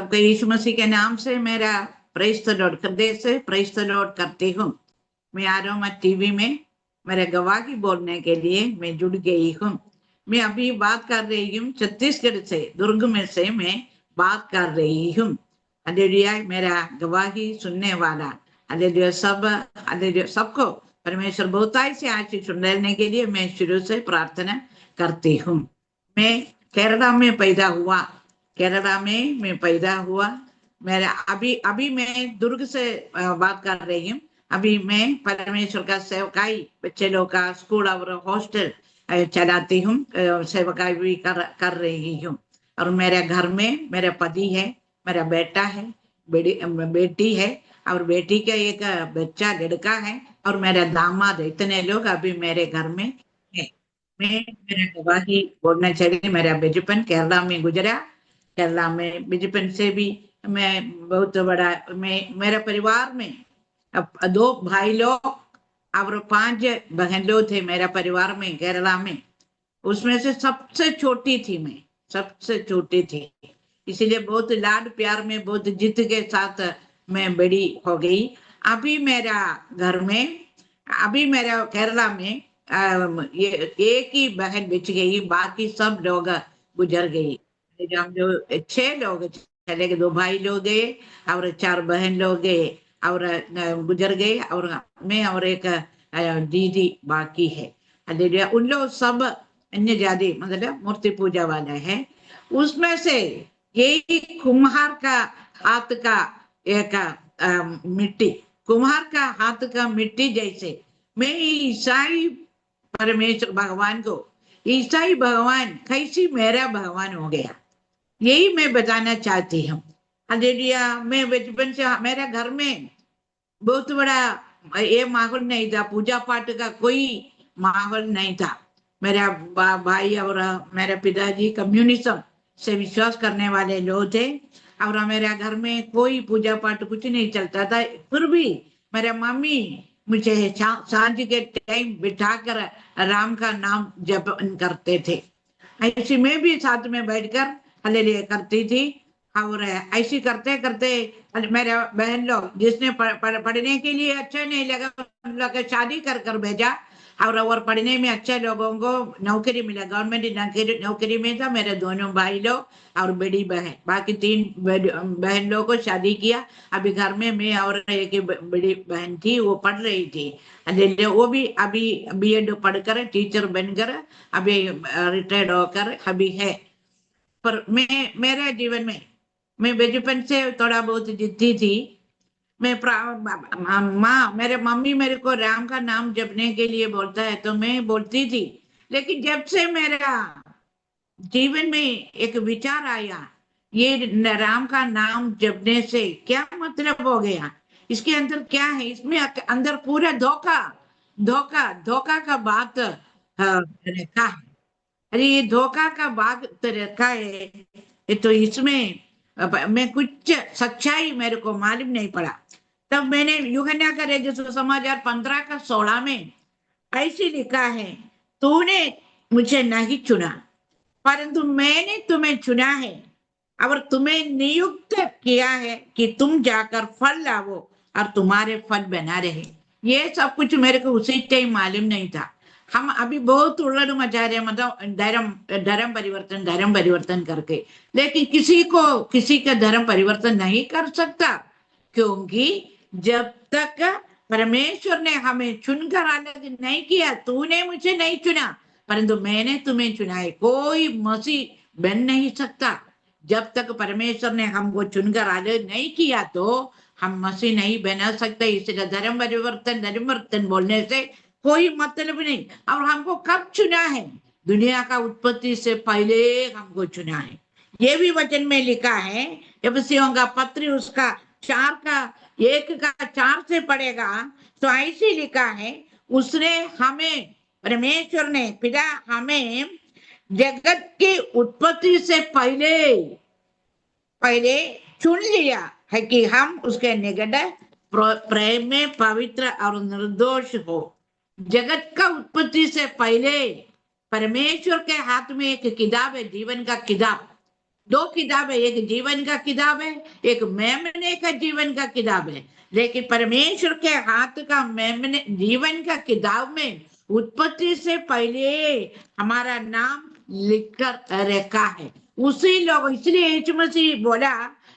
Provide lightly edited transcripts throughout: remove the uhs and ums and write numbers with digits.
सबको यीशु मसीह के नाम से मेरा प्रेज द लॉर्ड, हृदय से प्रेज द लॉर्ड करती हूँ। मैं आरोमा टीवी में मेरे गवाही बोलने के लिए मैं जुड़ गई हूँ। मैं अभी बात कर रही हूँ छत्तीसगढ़ से, दुर्ग में से मैं बात कर रही हूँ। हालेलुया, मेरा गवाही सुनने वाला हालेलुया सबको परमेश्वर बहुताई से आशीष सुनने के लिए मैं शुरू से प्रार्थना करती हूँ। मैं केरला में पैदा हुआ, केरला में मैं पैदा हुआ। मेरा अभी मैं दुर्ग से बात कर रही हूँ। अभी मैं परमेश्वर का सेवकाई, बच्चे लोग का स्कूल और हॉस्टल चलाती हूँ, सेवकाई भी कर रही हूँ। और मेरे घर में मेरा पति है, मेरा बेटा है, बेटी है और बेटी का एक बच्चा लड़का है और मेरा दामाद। इतने लोग अभी मेरे घर में है। मैं मेरा गवाही बोलना चाहिए। मेरा बचपन केरला में गुजरा। केरला में बचपन से भी मैं बहुत बड़ा, मेरे परिवार में अब 2 भाई लोग और 5 बहन लोग थे मेरा परिवार में केरला में। उसमें से सबसे छोटी थी मैं, सबसे छोटी थी। इसीलिए बहुत लाड प्यार में, बहुत जिद के साथ मैं बड़ी हो गई। अभी मेरा घर में, अभी मेरा केरला में ये एक ही बहन बच गई, बाकी सब लोग गुजर गई। हम जो 6 लोग चले गए, 2 भाई लोग गए और 4 बहन लोग गए और गुजर गए, और मैं और एक दीदी बाकी है। हालेलुया। उन लोग सब अन्य जाति, मतलब मूर्ति पूजा वाला है। उसमें से यही कुम्हार का हाथ का एक मिट्टी, कुम्हार का हाथ का मिट्टी जैसे मैं ईसाई परमेश्वर भगवान को, ईसाई भगवान कैसी मेरा भगवान हो गया, यही मैं बताना चाहती हूँ। हालेलुया। मैं बचपन से मेरे घर में बहुत बड़ा ये माहौल नहीं था, पूजा पाठ का कोई माहौल नहीं था। मेरा भाई और मेरे पिताजी कम्युनिज्म से विश्वास करने वाले लोग थे और मेरे घर में कोई पूजा पाठ कुछ नहीं चलता था। फिर भी मेरे मम्मी मुझे सांझ के टाइम बिठाकर राम का नाम जप करते थे। ऐसे में भी साथ में बैठकर हालेलुया करती थी। और ऐसे करते करते मेरे बहन लोग, जिसने पढ़ने के लिए अच्छा नहीं लगा, उन लोग को शादी कर कर भेजा और पढ़ने में अच्छे लोगों को नौकरी मिला, गवर्नमेंट नौकरी में था मेरे दोनों भाई लोग और बड़ी बहन। बाकी 3 बहन लोगों को शादी किया। अभी घर में मैं और एक बड़ी बहन थी, वो पढ़ रही थी। वो भी अभी बीएड पढ़कर टीचर बनकर अभी रिटायर्ड होकर अभी है। पर मैं, मेरे जीवन में मैं बचपन से थोड़ा बहुत जिद्दी थी। मैं माँ, मेरे मम्मी मेरे को राम का नाम जपने के लिए बोलता है तो मैं बोलती थी। लेकिन जब से मेरा जीवन में एक विचार आया, ये राम का नाम जपने से क्या मतलब हो गया, इसके अंदर क्या है, इसमें अंदर पूरा धोखा, धोखा धोखा का बात रखा है। अरे ये धोखा का बात तो रखा है, ये तो इसमें मैं कुछ सच्चाई मेरे को मालूम नहीं पड़ा। तब मैंने यूहन्ना का रचित समाचार 15 का 16 में ऐसे लिखा है, तूने मुझे नहीं चुना परंतु मैंने तुम्हें चुना है और तुम्हें नियुक्त किया है कि तुम जाकर फल लाओ और तुम्हारे फल बना रहे। ये सब कुछ मेरे को उसी टाइम मालूम नहीं था। हम अभी बहुत उल्लड़ मचा रहे, मतलब धर्म परिवर्तन करके, लेकिन किसी को किसी का धर्म परिवर्तन नहीं कर सकता, क्योंकि जब तक परमेश्वर ने हमें चुनकर अलग नहीं किया, तूने मुझे नहीं चुना परंतु मैंने तुम्हें चुना है, कोई मसीह बन नहीं सकता। जब तक परमेश्वर ने हमको चुनकर अलग नहीं किया तो हम मसीह नहीं बना सकते। इसलिए धर्म परिवर्तन बोलने से कोई मतलब नहीं। और हमको कब चुना है? दुनिया का उत्पत्ति से पहले हमको चुना है। ये भी वचन में लिखा है, एफिसियों का पत्र उसका 4 का 1 का 4 से पढ़ेगा तो ऐसे लिखा है, उसने हमें, परमेश्वर ने पिता हमें जगत की उत्पत्ति से पहले चुन लिया है कि हम उसके निकट प्रेम में पवित्र और निर्दोष हो। जगत का उत्पत्ति से पहले परमेश्वर के हाथ में एक किताब है, जीवन का किताब। दो किताब है, एक जीवन का किताब है, एक मेमने का जीवन का किताब है। लेकिन परमेश्वर के हाथ का मेमने जीवन का किताब में उत्पत्ति से पहले हमारा नाम लिखकर रखा है। उसी लोग, इसलिए यीशु मसीह बोला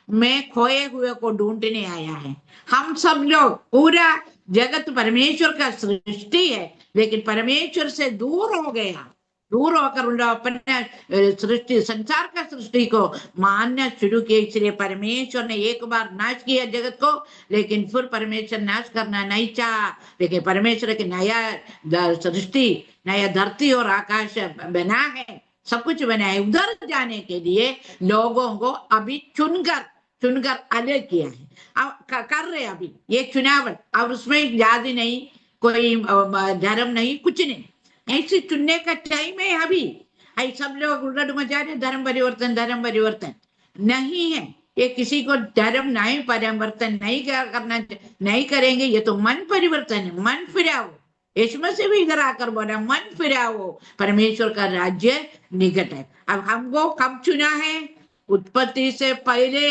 मैं खोए हुए को ढूंढने आया है। हम सब लोग, पूरा जगत परमेश्वर का सृष्टि है, लेकिन परमेश्वर से दूर हो गया। दूर होकर उन लोग अपने सृष्टि, संसार का सृष्टि को मानना शुरू किया। इसलिए परमेश्वर ने एक बार नाश किया जगत को, लेकिन फिर परमेश्वर नाश करना नहीं चाहा। लेकिन परमेश्वर के नया सृष्टि, नया धरती और आकाश बना है, सब कुछ बना है। उधर जाने के लिए लोगों को अभी चुनकर चुनकर अलग किया है। अब कर रहे अभी ये चुनाव, और उसमें जाति नहीं, कोई धर्म नहीं, कुछ नहीं, ऐसे चुनने का टाइम है अभी। आई सब लोग उलट मचा रहे, धर्म परिवर्तन नहीं है। ये किसी को धर्म नहीं परिवर्तन नहीं करना, नहीं करेंगे। ये तो मन परिवर्तन है, मन फिराओ। यीशु मसीह भी इधर आकर बोला मन फिराओ, परमेश्वर का राज्य निकट है। अब हमको कब चुना है? उत्पत्ति से पहले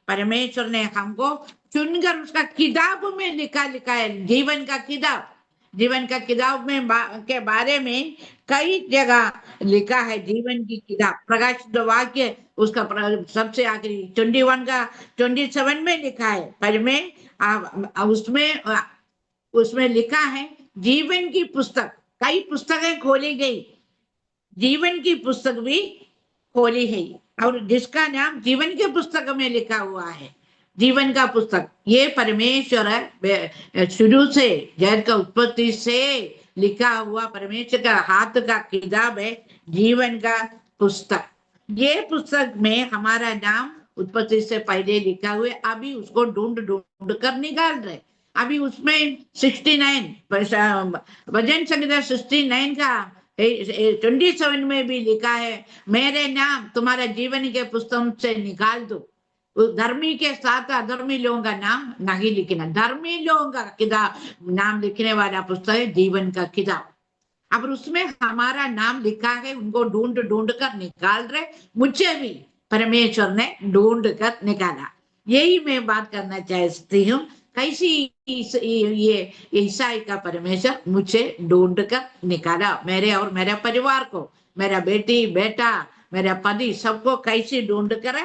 परमेश्वर ने हमको चुनकर उसका किताब में लिखा है, जीवन का किताब। जीवन का किताब में के बारे में कई जगह लिखा है। जीवन की किताब, प्रकाशित वाक्य उसका सबसे आखिरी 21 का 27 में लिखा है। पर में उसमें उसमें लिखा है जीवन की पुस्तक। कई पुस्तकें खोली गई, जीवन की पुस्तक भी खोली है, और जिसका नाम जीवन के पुस्तक में लिखा हुआ है, जीवन का पुस्तक। ये परमेश्वर शुरू से, जगत का उत्पत्ति से लिखा हुआ परमेश्वर का हाथ का किताब है, जीवन का पुस्तक। ये पुस्तक में हमारा नाम उत्पत्ति से पहले लिखा हुआ है। अभी उसको ढूंढ ढूंढ कर निकाल रहे। अभी उसमें 69 भजन संहिता 69 का 27 में भी लिखा है, मेरे नाम तुम्हारा जीवन के पुस्तक से निकाल दो। धर्मी के साथ अधर्मी लोगों का नाम नहीं लिखना। धर्मी लोगों का किताब नाम लिखने वाला पुस्तक है जीवन का किताब। अब उसमें हमारा नाम लिखा है, उनको ढूंढ ढूंढ कर निकाल रहे। मुझे भी परमेश्वर ने ढूंढ कर निकाला। यही मैं बात करना चाहती हूँ, कैसी ये ईसाई का परमेश्वर मुझे ढूंढ कर निकाला, मेरे और मेरे परिवार को, मेरा बेटी बेटा, मेरा पति, सबको कैसे ढूंढ कर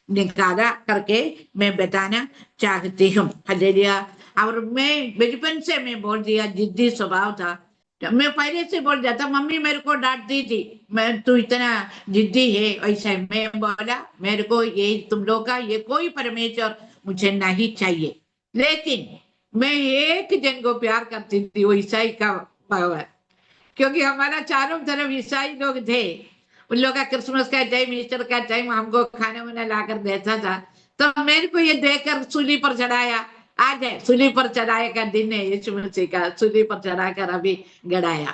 निकाला करके मैं बताना चाहती हूँ। हालेलुया। और मैं बचपन से मैं बोल दिया, जिद्दी स्वभाव था। मैं पहले से बोल जाता, मम्मी मेरे को डांटती थी, मैं तू इतना जिद्दी है ऐसा। मैं बोला मेरे को ये तुम लोग का ये कोई परमेश्वर मुझे नहीं चाहिए। लेकिन मैं एक जन को प्यार करती थी, वो ईसाई का पावर, क्योंकि हमारा चारों तरफ ईसाई लोग थे। उन लोग का क्रिसमस का टाइम, ईस्टर का टाइम हमको खाना वाना ला कर देता था। तो मेरे को ये देखकर सूली पर चढ़ाया। आज है सूली पर चढ़ाए का दिन है, यीशु मसीह का सूली पर चढ़ाकर अभी गड़ाया,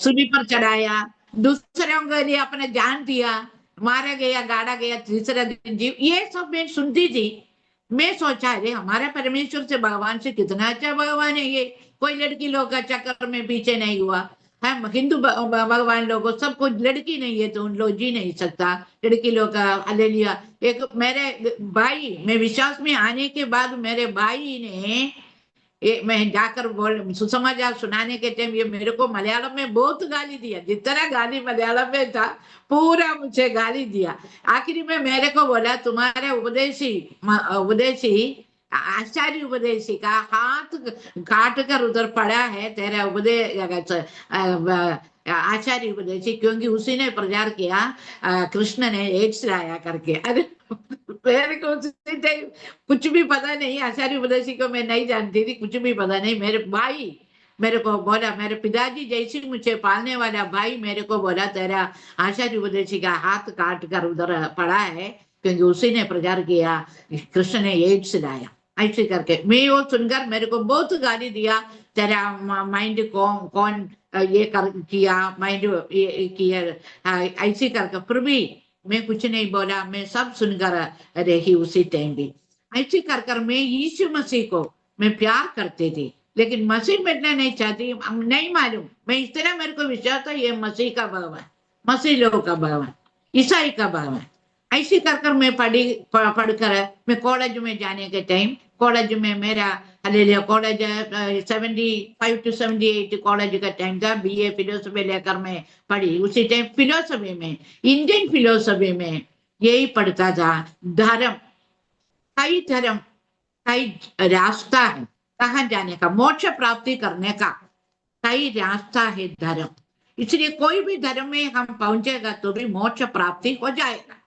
सूली पर चढ़ाया, दूसरों के लिए अपने जान दिया, मारा गया, गाड़ा गया, तीसरा दिन जीव। ये सब मैं सुनती थी। मैं सोचा अरे हमारे परमेश्वर से, भगवान से कितना अच्छा भगवान है ये, कोई लड़की लोग का चक्कर में पीछे नहीं हुआ। हम हिंदू भगवान लोगों सब कुछ, लड़की नहीं है तो उन लोग जी नहीं सकता, लड़की लोग का हालेलुया। एक मेरे भाई, मैं विश्वास में आने के बाद मेरे भाई ने मैं जाकर बोल सुसमाचार सुनाने के टाइम ये मेरे को मलयालम में बहुत गाली दिया, जितना गाली मलयालम में था पूरा मुझे गाली दिया। आखिरी में मेरे को बोला तुम्हारे उपदेशी आचार्य उपदेशी का हाथ काट कर उधर पड़ा है तेरा आचार्य उपदेशी, क्योंकि उसी ने प्रचार किया कृष्ण ने एड्स लाया करके। अरे मेरे को कुछ भी पता नहीं, आचार्य उपदेशी को मैं नहीं जानती थी, कुछ भी पता नहीं। मेरे भाई मेरे को बोला, मेरे पिताजी जैसे मुझे पालने वाला भाई मेरे को बोला तेरा आचार्य उपदेशी का हाथ काट कर उधर पड़ा है, क्योंकि उसी ने प्रचार किया कृष्ण ने एड्स लाया। ऐसे करके मैं वो सुनकर मेरे को बहुत गाली दिया, तेरा माइंड कौन ये कर किया, माइंड ये किया, ऐसे करके। फिर भी मैं कुछ नहीं बोला, मैं सब सुनकर रही उसी टाइम भी। ऐसे कर कर मैं यीशु मसीह को मैं प्यार करती थी, लेकिन मसीह मिटना नहीं चाहती। नहीं मालूम, मैं इस तरह मेरे को विश्वास था ये मसीह का भगवान, मसीह लोगों का भगवान, ईसाई का भगवान, ऐसे कर कर मैं पढ़कर मैं कॉलेज में जाने के टाइम, कॉलेज में मेरा हालेलुया कॉलेज 75 to 78 कॉलेज का टाइम था। बीए फिलोसफी लेकर मैं पढ़ी। उसी टाइम फिलोसफी में, इंडियन फिलोसफी में यही पढ़ता था, धर्म, धर्म कई रास्ता है कहाँ जाने का, मोक्ष प्राप्ति करने का कई रास्ता है धर्म। इसलिए कोई भी धर्म में हम पहुंचेगा तो भी मोक्ष प्राप्ति हो जाएगा।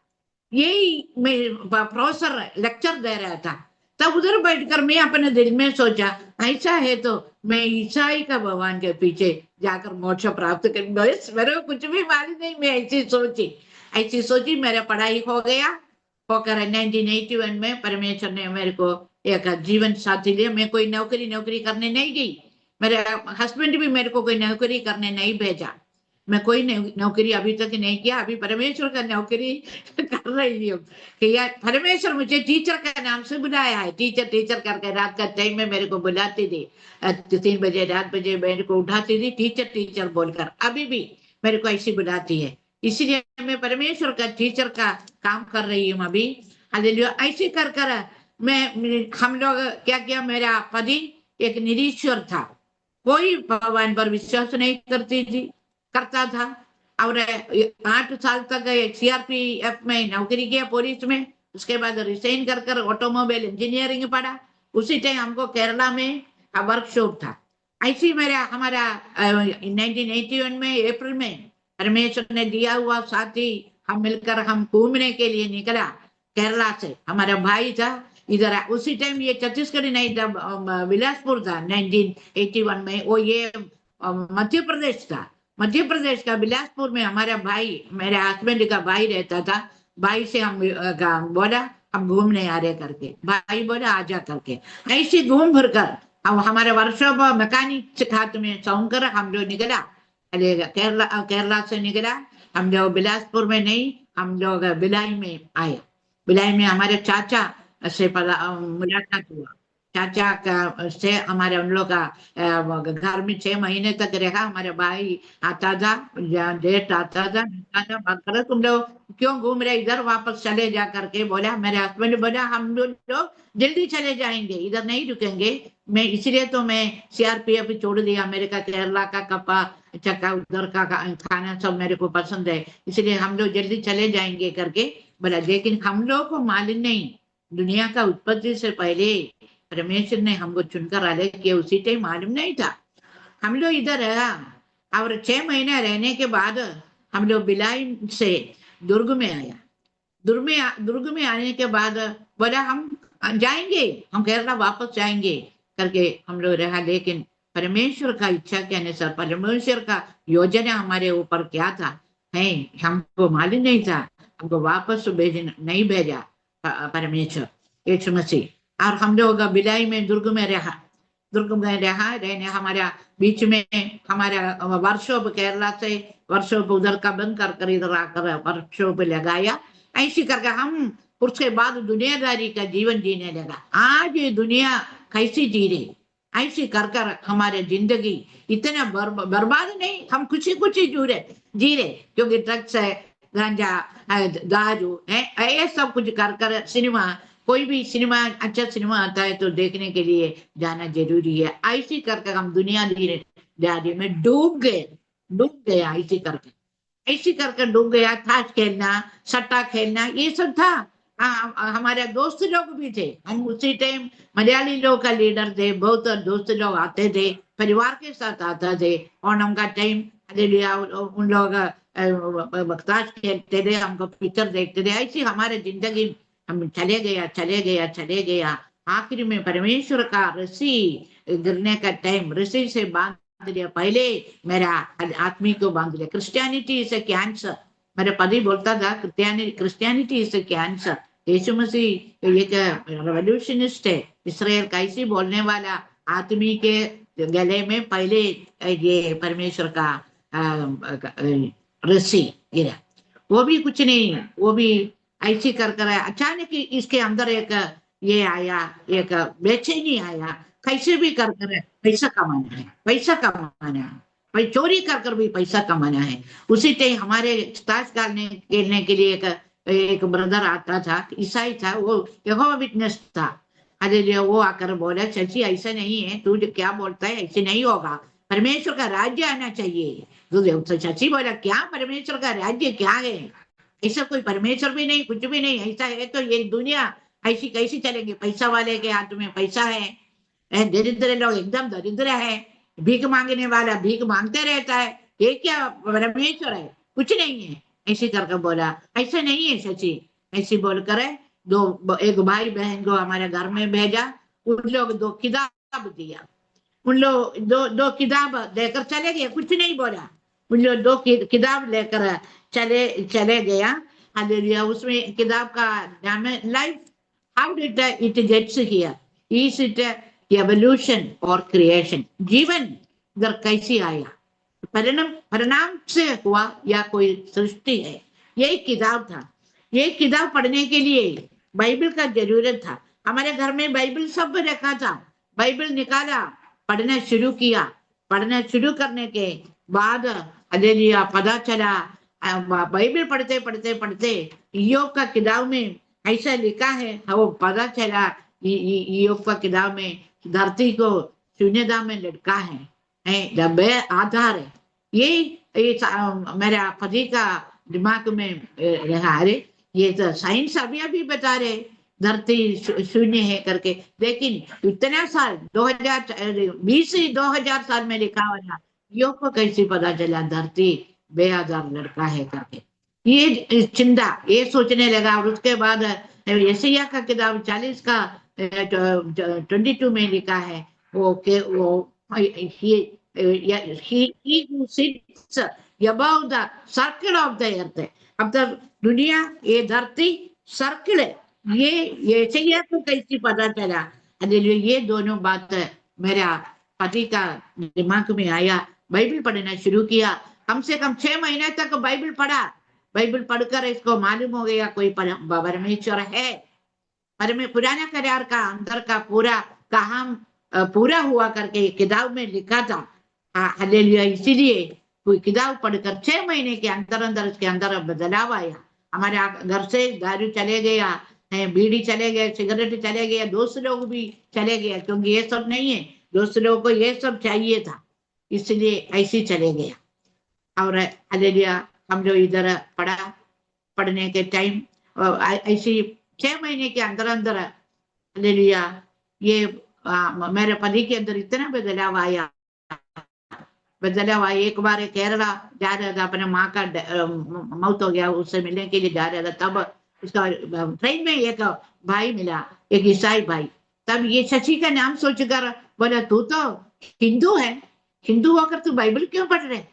यही मैं प्रोफेसर लेक्चर दे रहा था, तब उधर बैठकर मैं अपने दिल में सोचा, ऐसा है तो मैं ईसाई का भगवान के पीछे जाकर मोक्ष प्राप्त कर, बस मेरे को कुछ भी मालूम नहीं। मैं ऐसी सोची मेरा पढ़ाई हो गया। होकर 1981 में परमेश्वर ने मेरे को एक जीवन साथी लिया। मैं कोई नौकरी करने नहीं गई। मेरे हस्बैंड भी मेरे को कोई नौकरी करने नहीं भेजा। मैं कोई नौकरी अभी तक नहीं किया। अभी परमेश्वर का नौकरी कर रही हूँ कि यार परमेश्वर मुझे टीचर का नाम से बुलाया है। टीचर करके रात का टाइम में मेरे को बुलाती थी, 3 बजे 4 बजे मेरे को उठाती थी, टीचर बोलकर। अभी भी मेरे को ऐसी बुलाती है। इसलिए मैं परमेश्वर का टीचर का काम कर रही हूँ अभी। हालेलुया। ऐसे कर मैं हम लोग क्या किया, मेरा पति एक निरीश्वर था, कोई भगवान पर विश्वास नहीं करता था। और 8 साल तक सीआरपीएफ में नौकरी किया, पुलिस में। उसके बाद रिजाइन कर ऑटोमोबाइल इंजीनियरिंग पढ़ा। उसी टाइम हमको केरला में वर्कशॉप था। ऐसी हमारा 1981 में अप्रैल में परमेश्वर ने दिया हुआ साथी, हम मिलकर हम घूमने के लिए निकला केरला से। हमारा भाई था इधर। उसी टाइम ये छत्तीसगढ़ नहीं था, बिलासपुर था 1981 में। वो ये मध्य प्रदेश था। मध्य प्रदेश का बिलासपुर में हमारा भाई, मेरे हस्बैंड का भाई रहता था। भाई से हम बोला हम घूमने आ रहे करके, भाई बोला आजा करके। ऐसे घूम फिर कर अब हमारे वर्कशॉप मैकेनिक हाथ में सौंप कर हम लोग निकला। केरला से निकला हम लोग। बिलासपुर में नहीं, हम लोग बिलाई में आए। बिलाई में हमारे चाचा से मुलाकात हुआ। चाचा का से हमारे उन लोग का घर में 6 महीने तक रहा। हमारे भाई आता था, जेठ आता था, बात करो तुम लोग क्यों घूम रहे इधर, वापस चले जा करके बोला। मेरे हस्बैंड बोला हम लोग जल्दी चले जाएंगे, इधर नहीं रुकेंगे। मैं इसलिए तो मैं सीआरपीएफ छोड़ दिया। मेरे का केरला का कपा चक्का उधर का खाना सब मेरे को पसंद है, इसलिए हम लोग जल्दी चले जाएंगे करके बोला। लेकिन हम लोग को मालूम नहीं, दुनिया का उत्पत्ति से पहले परमेश्वर ने हमको चुनकर अलग किया, उसी टाइम मालूम नहीं था। हम लोग इधर रहा और 6 महीने रहने के बाद हम लोग बिलाई से दुर्ग में आया। दुर्ग में आने के बाद बोला हम जाएंगे, हम केरला वापस जाएंगे करके हम लोग रहा। लेकिन परमेश्वर का इच्छा के अनुसार, परमेश्वर का योजना हमारे ऊपर क्या था है हमको मालूम नहीं था। हमको वापस नहीं भेजा परमेश्वर यीशु मसीह। और हम लोग बिलाई में दुर्ग में रहा रहने हमारा बीच में हमारा वर्कशॉप केरला से वर्कशॉप उधर का बंद कर इधर आकर वर्कशॉप लगाया। ऐसी करके हम उसके बाद दुनियादारी का जीवन जीने लगा। आज ये दुनिया कैसी जी रही, ऐसी कर हमारे जिंदगी इतना बर्बाद नहीं, हम खुशी जी रहे क्योंकि ड्रग्स है, गांजा, दारू है, ये सब कुछ कर सिनेमा, कोई भी सिनेमा अच्छा सिनेमा आता है तो देखने के लिए जाना जरूरी है। ऐसी करके हम दुनियादारी में डूब गए ऐसी करके डूब गया। ताश खेलना, सट्टा खेलना, ये सब था। हमारे दोस्त लोग भी थे। हम उसी टाइम मलयाली लोग का लीडर थे। बहुत दोस्त लोग आते थे, परिवार के साथ आता थे। और उनका टाइम उन लोग ताश खेलते थे, हमको पिक्चर देखते थे। ऐसी हमारे जिंदगी हम चले गया। आखिर में परमेश्वर का रस्सी गिरने का टाइम, रस्सी से बांध लिया। पहले मेरा आदमी को बांध लिया। Christianity is a cancer. मेरे पति बोलता था क्रिश्चियनिटी इज ए कैंसर। यीशु मसीह एक रेवोल्यूशनिस्ट है, इसराइल का ऐसी बोलने वाला आदमी के गले में पहले ये परमेश्वर का रस्सी गिरा। वो भी कुछ नहीं, वो भी ऐसी कर अचानक इसके अंदर एक ये आया, एक बेचैनी आया। कैसे भी कर पैसा कमाना है, भाई चोरी कर भी पैसा कमाना है। उसी टाइम हमारे ताश खेलने के लिए एक ब्रदर आता था, ईसाई था, वो यहोवा विटनेस था। हालेलुया। वो आकर बोला, चची ऐसा नहीं है, तू जो क्या बोलता है ऐसे नहीं होगा, परमेश्वर का राज्य आना चाहिए। तो चची बोला, क्या परमेश्वर का राज्य क्या है? ऐसा कोई परमेश्वर भी नहीं, कुछ भी नहीं। ऐसा है तो ये दुनिया ऐसी कैसी चलेंगे? पैसा वाले के हाथ में पैसा है, दरिद्र लोग एकदम दरिद्र है, भीख मांगने वाला भीख मांगते रहता है, ये क्या परमेश्वर है? कुछ नहीं है। ऐसे करके बोला, ऐसा नहीं है सची। ऐसे बोलकर एक भाई बहन को हमारे घर में भेजा। उन लोग दो किताब दिया, उन लोग दो किताब लेकर चले गए, कुछ नहीं बोला। उन लोग दो किताब लेकर चले चले गया। हालेलुया। उसमें किताब का नाम है life, how did it gets here, is it evolution और क्रिएशन? जीवन इधर कैसे आया, परिणाम परिणाम से हुआ या कोई सृष्टि है? यही किताब था। ये किताब पढ़ने के लिए बाइबल का जरूरत था। हमारे घर में बाइबल सब रखा था, बाइबल निकाला, पढ़ना शुरू किया। पढ़ना शुरू करने के बाद हालेलुया पता चला, बाइबल पढ़ते पढ़ते पढ़ते ईयोब का किताब में ऐसा लिखा है, वो पता चला ईयोब का किताब में धरती को शून्यता में लटका है, जब आधार है। ये मेरा पति का दिमाग में रहा, अरे ये तो साइंस अभी बता रहे धरती शून्य है करके, लेकिन इतना साल 2020 2000 साल में लिखा हुआ, योग को कैसे पता चला धरती बेआधार लड़का है करके? ये चिंता, ये सोचने लगा। और उसके बाद यशायाह का किताब 40 का 22 में लिखा है, वो के वो he who sits above the circle of the earth। अब तक दुनिया, ये धरती सर्किल है, ये यशायाह को कैसे पता चला? ये दोनों बात मेरा पति का दिमाग में आया। बाइबल पढ़ना शुरू किया, कम से कम 6 महीने तक बाइबल पढ़ा। बाइबल पढ़कर इसको मालूम हो गया कोई परमेश्वर है। पुराना करार का अंदर का पूरा काम पूरा हुआ करके किताब में लिखा था। हालेलुया। इसीलिए कोई किताब पढ़कर 6 महीने के अंदर अंदर इसके अंदर बदलाव आया। हमारे घर से दारू चले गया, बीड़ी चले गए, सिगरेट चले गए, दोस्त लोग भी चले गए, क्योंकि ये सब नहीं है, दोस्त लोगों को ये सब चाहिए था, इसलिए ऐसे चले गया। और हालेलुया हम लोग इधर पढ़ने के टाइम ऐसे 6 महीने के अंदर अंदर हालेलुया ये मेरे पति के अंदर इतना बदलाव आया। एक बार केरला जा रहा था, अपने माँ का मौत हो गया, उससे मिलने के लिए जा रहा था। तब उसका ट्रेन में एक भाई मिला, एक ईसाई भाई। तब ये शशि का नाम सोचकर बोला, तू तो हिंदू है, हिंदू होकर तू बाइबल क्यों पढ़ रहे?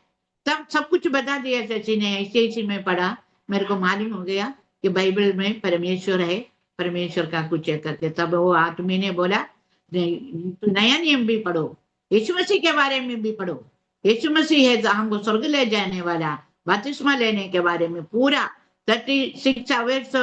तब सब कुछ बता दिया शशि ने, ऐसे ऐसे में पढ़ा, मेरे को मालूम हो गया कि बाइबल में परमेश्वर है, परमेश्वर का कुछ है करके। तब वो आदमी ने बोला, तो नया नियम भी पढ़ो, यीशु मसीह के बारे में भी पढ़ो, यीशु मसीह है हमको स्वर्ग ले जाने वाला, बपतिस्मा लेने के बारे में पूरा 36 आवर्स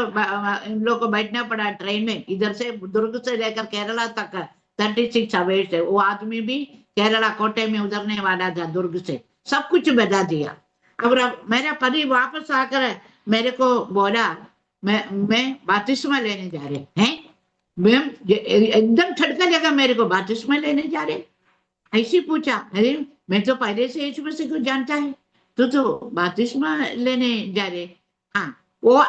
इन लोग को बैठना पड़ा ट्रेन में, इधर से दुर्ग से लेकर केरला तक 36 आवर्स है। वो आदमी भी केरला कोटे में उतरने वाला था दुर्ग से, सब कुछ बता दिया। अब मेरा पति वापस आकर मेरे को बोला, मैं बपतिस्मा लेने जा रहे हैं। मैं एकदम झटका लगा मेरे को, बपतिस्मा लेने जा रहे? ऐसे पूछा, अरे मैं तो पहले से यीशु मसीह को जानता है, तो बपतिस्मा लेने जा रहे? हाँ, वो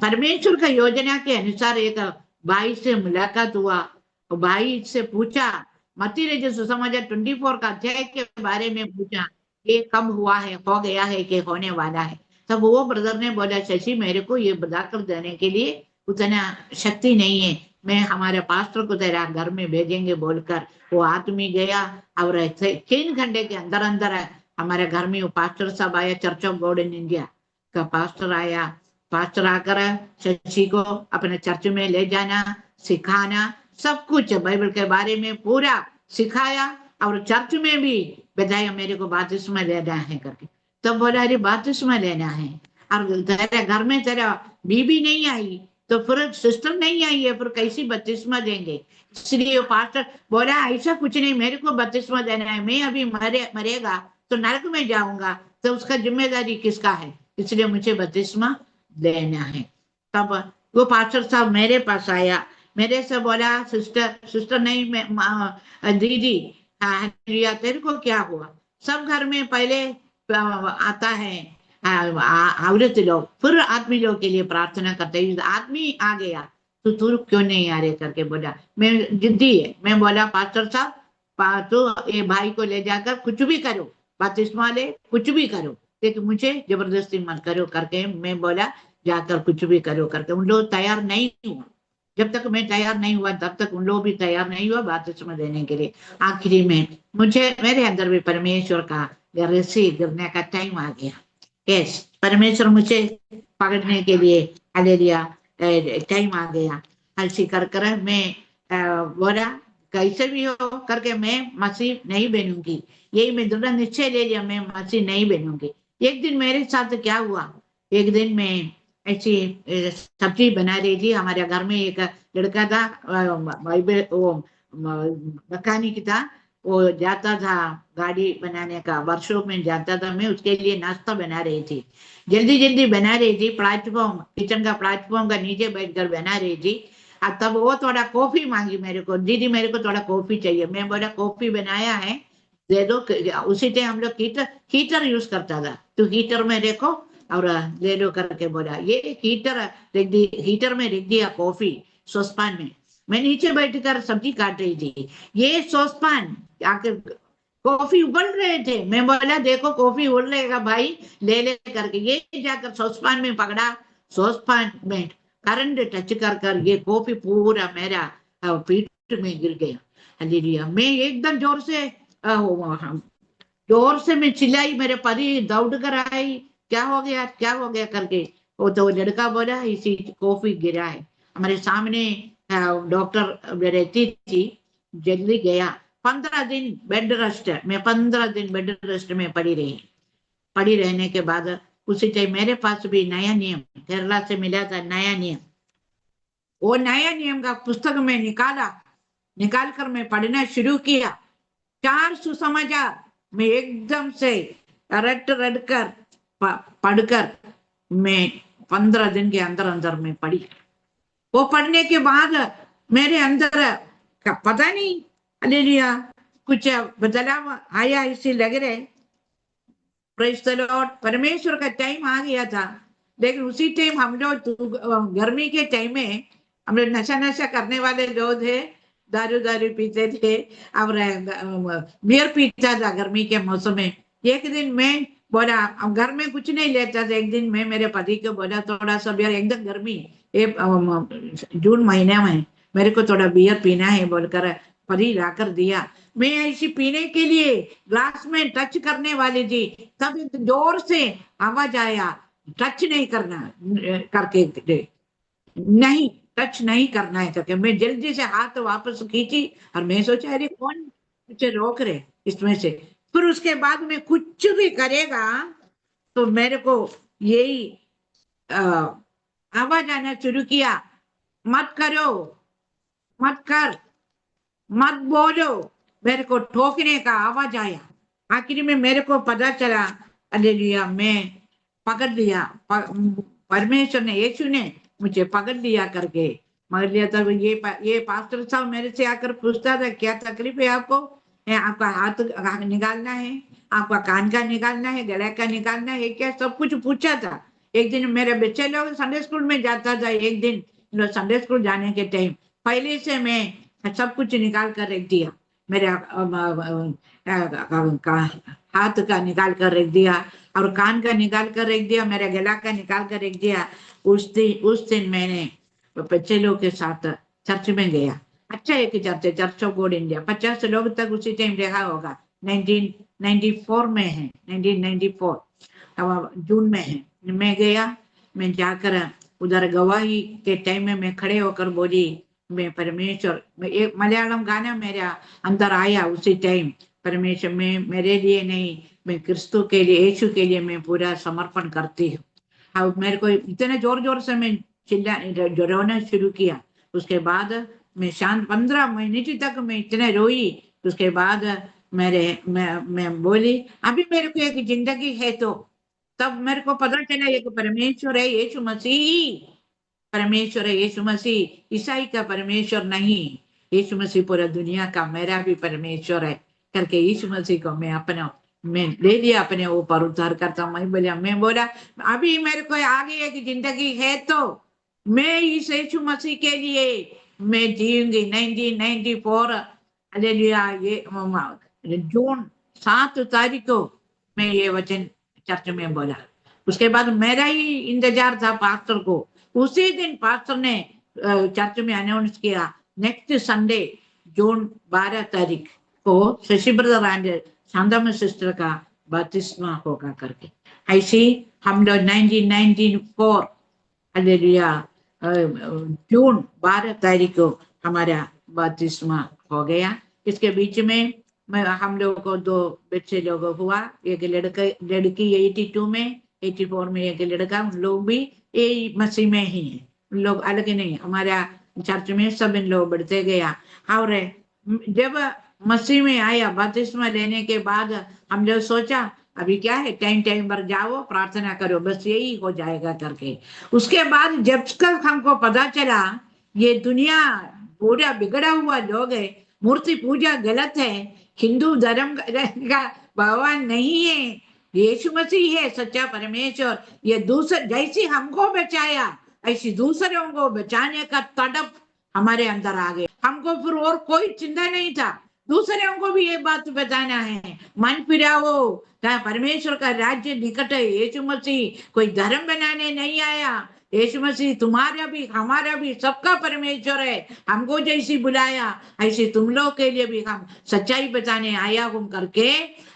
परमेश्वर का योजना के अनुसार एक भाई से मुलाकात हुआ। भाई से पूछा, मत्ती रचित सुसमाचार 24 का अध्याय के बारे में पूछा, ये कब हुआ है, हो गया है कि होने वाला है? तब वो ब्रदर ने बोला, शशि मेरे को ये बताकर देने के लिए उतना शक्ति नहीं है, मैं हमारे पास्टर को तेरा घर में भेजेंगे बोलकर वो आदमी गया। और 3 घंटे के अंदर अंदर हमारे घर में वो पास्टर साहब आया, church of God in India का पास्टर आया। पास्टर आकर शशि को अपने चर्च में ले जाना, सिखाना, सब कुछ बाइबल के बारे में पूरा सिखाया। और चर्च में भी बताया मेरे को बपतिस्मा लेना है करके। तब बोला, अरे बपतिस्मा लेना है, और तेरे घर में तेरा बीबी नहीं आई, तो फिर सिस्टर नहीं आई है, फिर कैसी बपतिस्मा देंगे? इसलिए पास्टर बोला, ऐसा कुछ नहीं, मेरे को बपतिस्मा देना है, मैं अभी मरेगा तो नरक में जाऊंगा, तो उसका जिम्मेदारी किसका है? इसलिए मुझे बपतिस्मा लेना है। तब वो पास्टर साहब मेरे पास आया, मेरे से बोला, सिस्टर सिस्टर नहीं, दीदी, हाँ रिया तेरे को क्या हुआ? सब घर में पहले आता है औरत लोग, फिर आदमी लोग के लिए प्रार्थना करते हैं, आदमी आ गया तो तू क्यों नहीं आ रहे करके बोला। मैं जिद्दी है, मैं बोला पास्टर साहब, तो ये भाई को ले जाकर कुछ भी करो, बपतिस्मा ले, कुछ भी करो, लेकिन मुझे जबरदस्ती मत करो करके मैं बोला, जाकर कुछ भी करो करके। उन लोग तैयार नहीं हुआ, जब तक मैं तैयार नहीं हुआ तब तक उन लोग भी तैयार नहीं हुआ बपतिस्मा देने के लिए। आखिरी में मुझे, मेरे अंदर भी परमेश्वर का रस्सी गिरने का टाइम आ गया। यस, परमेश्वर मुझे पकड़ने के लिए, हालेलुया, टाइम आ गया। ऐसी कर कर मैं बोला, कैसे भी हो करके मैं मसीह नहीं बनूंगी, यही मैं दृढ़ निश्चय ले लिया, मैं मसीह नहीं बनूंगी। एक दिन मेरे साथ क्या हुआ, एक दिन मैं ऐसी सब्जी बना रही थी, हमारे घर में एक लड़का था, वो मैकेनिक था, वो जाता था गाड़ी बनाने का, वर्कशॉप में जाता था, मैं उसके लिए नाश्ता बना रही थी, जल्दी जल्दी बना रही थी, प्लेटफॉर्म, किचन का प्लेटफॉर्म का नीचे बैठकर बना रही थी। तब वो थोड़ा कॉफी मांगी मेरे को, दीदी मेरे को थोड़ा कॉफी चाहिए, मैं बोला कॉफी बनाया है दे दो। उसी टाइम हम लोग हीटर हीटर यूज करता था, तो हीटर में देखो और ले लो करके बोला। ये हीटर रख दी, हीटर में रख दिया कॉफी सॉसपान में, मैं नीचे बैठकर सब्जी काट रही थी, ये सॉसपान आके कॉफी उबल रहे थे, मैं बोला देखो कॉफी उबल रहेगा भाई, ले ले करके ये जाकर सॉसपान में पकड़ा, सॉसपान में करंट टच कर कर ये कॉफी पूरा मेरा पीठ में गिर गया। हालेलुया, मैं एकदम जोर से मैं चिल्लाई, मेरे पति दौड़ कर आई, क्या हो गया क्या हो गया करके। वो तो लड़का बोला इसी कॉफी गिरा है, हमारे सामने डॉक्टर रहती थी, जल्दी गया। 15 दिन बेड रेस्ट, मैं 15 दिन बेड रेस्ट में पड़ी रही। पड़ी रहने के बाद उसी टाइम मेरे पास भी नया नियम केरला से मिला था, नया नियम, वो नया नियम का पुस्तक में निकाल कर मैं पढ़ना शुरू किया। 4 सुसमाचार मैं एकदम से रट रट कर पढ़कर मैं 15 दिन के अंदर अंदर में पढ़ी। वो पढ़ने के बाद मेरे अंदर पता नहीं, हालेलुया, कुछ बदलाव आया इसे लग रहे। प्रेज द लॉर्ड, परमेश्वर का टाइम आ गया था, लेकिन उसी टाइम हम लोग गर्मी के टाइम में हम लोग नशा करने वाले लोग थे, दारू दारू पीते थे और बियर पीता था गर्मी के मौसम में। एक दिन मैं बोला, अब घर में कुछ नहीं लेता था, एक दिन मैं मेरे पति को बोला थोड़ा सा बियर, एकदम गर्मी, ये जून महीने में मेरे को थोड़ा बियर पीना है बोलकर पति लाकर दिया। मैं ऐसी पीने के लिए ग्लास में टच करने वाली थी, तब जोर से आवाज आया, टच नहीं करना करके, नहीं टच नहीं करना है करके। मैं जल्दी से हाथ वापस खींची और मैं सोचा अरे कौन मुझे रोक रहे इसमें से। फिर उसके बाद में कुछ भी करेगा तो मेरे को यही आवाज आना शुरू किया, मत करो, मत कर, मत बोलो, मेरे को ठोकने का आवाज आया। आखिर में मेरे को पता चला, हालेलुया, मैं पकड़ लिया, परमेश्वर ने, यीशु ने मुझे पकड़ लिया करके मगर लिया। तब ये पास्टर साहब मेरे से आकर पूछता था क्या तकलीफ है आपको, आपका हाथ निकालना है, आपका कान का निकालना है, गले का निकालना है क्या, सब कुछ पूछा था। एक दिन मेरे बच्चे लोग संडे स्कूल में जाता था, एक दिन संडे स्कूल जाने के टाइम पहले से मैं सब कुछ निकाल कर रख दिया, मेरे हाथ का निकाल कर रख दिया और कान का निकाल कर रख दिया, मेरे गला का निकाल कर रख दिया। उस दिन मैंने बच्चे लोग के साथ चर्च में गया। अच्छा एक चर्च है, चर्च ऑफ गॉड इंडिया, 50 लोग तक उसी टाइम रहा होगा, 1994 में है, 1994 अब जून में है। मैं गया, मैं जाकर उधर गवाही के टाइम में मैं खड़े होकर बोली, मैं परमेश्वर, एक मलयालम गाना मेरा अंदर आया उसी टाइम, परमेश्वर में मेरे लिए नहीं, मैं क्रिस्तु के लिए, यीशु के लिए मैं पूरा समर्पण करती हूँ। अब मेरे को इतने जोर जोर से मैं चिल्ला रोना शुरू किया। उसके बाद मैं शांत 15 मिनट तक मैं इतने रोई। उसके बाद मैं बोली अभी मेरे को एक जिंदगी है, तो तब मेरे को पता चला एक परमेश्वर है, यीशु मसीह, परमेश्वर है यीशु मसीह ईसाई का परमेश्वर नहीं, यीशु मसीह पूरा दुनिया का मेरा भी परमेश्वर है करके यीशु मसीह को मैं ले लिया अपने ऊपर उतार करता हूँ। मैं बोला अभी मेरे को आगे एक जिंदगी है तो मैं इस यीशु मसीह के लिए मैं जीऊंगी। 1994 हालेलुया, ये जून 7 तारीख को मैं ये वचन चर्च में बोला। उसके बाद मेरा ही इंतजार था पास्टर को। उसी दिन पास्टर ने चर्च में अनाउंस किया नेक्स्ट संडे जून 12 तारीख को शशि ब्रदर एंड शांतम सिस्टर का बपतिस्मा होगा करके। ऐसे हम लोग 1994 हालेलुया जून 12 तारीख को हमारा बपतिस्मा हो गया। इसके बीच में हम लोगों को 2 बच्चे लोग हुआ, एक लड़की 82 में, 84 में एक लड़का। उन लोग भी यही मसीह में ही है, उन लोग अलग नहीं। हमारा चर्च में सब इन लोग बढ़ते गया। और जब मसीह में आया बपतिस्मा लेने के बाद हम लोग सोचा अभी क्या है, टाइम पर जाओ प्रार्थना करो बस यही हो जाएगा करके। उसके बाद जब कल हमको पता चला ये दुनिया पूरा बिगड़ा हुआ लोग है, मूर्ति पूजा गलत है, हिंदू धर्म का भगवान नहीं है, यीशु मसीह है सच्चा परमेश्वर। ये दूसरे जैसे हमको बचाया ऐसे दूसरों को बचाने का तड़प हमारे अंदर आ गया। हमको फिर और कोई चिंता नहीं था, दूसरों को भी ये बात बताना है, मन फिराओ, परमेश्वर का राज्य निकट है। यीशु मसीह कोई धर्म बनाने नहीं आया, यीशु मसीह तुम्हारा भी हमारा भी सबका परमेश्वर है। हमको जैसी बुलाया ऐसे तुम लोग के लिए भी हम सच्चाई बताने आया हूं करके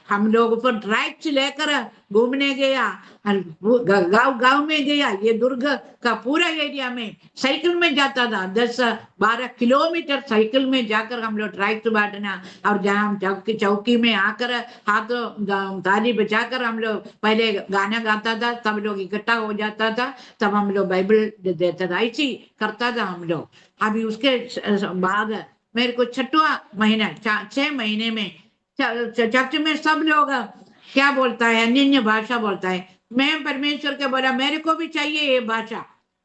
हम लोग पर ट्रैक्स लेकर घूमने गया, गांव में गया। ये दुर्ग का पूरा एरिया में साइकिल में जाता था, 10-12 किलोमीटर साइकिल में जाकर हम लोग ट्रैक्स बांटना। और जहाँ चौकी में आकर हाथ ताली बजाकर हम लोग पहले गाना गाता था, तब लोग इकट्ठा हो जाता था, तब हम लोग बाइबल देता था, ऐसी करता था हम लोग। अभी उसके बाद मेरे को 6वां महीना 6 महीने में चर्च में सब लोग क्या बोलता है, अन्य भाषा बोलता है। मैं परमेश्वर के बोला मेरे को भी चाहिए ये भाषा,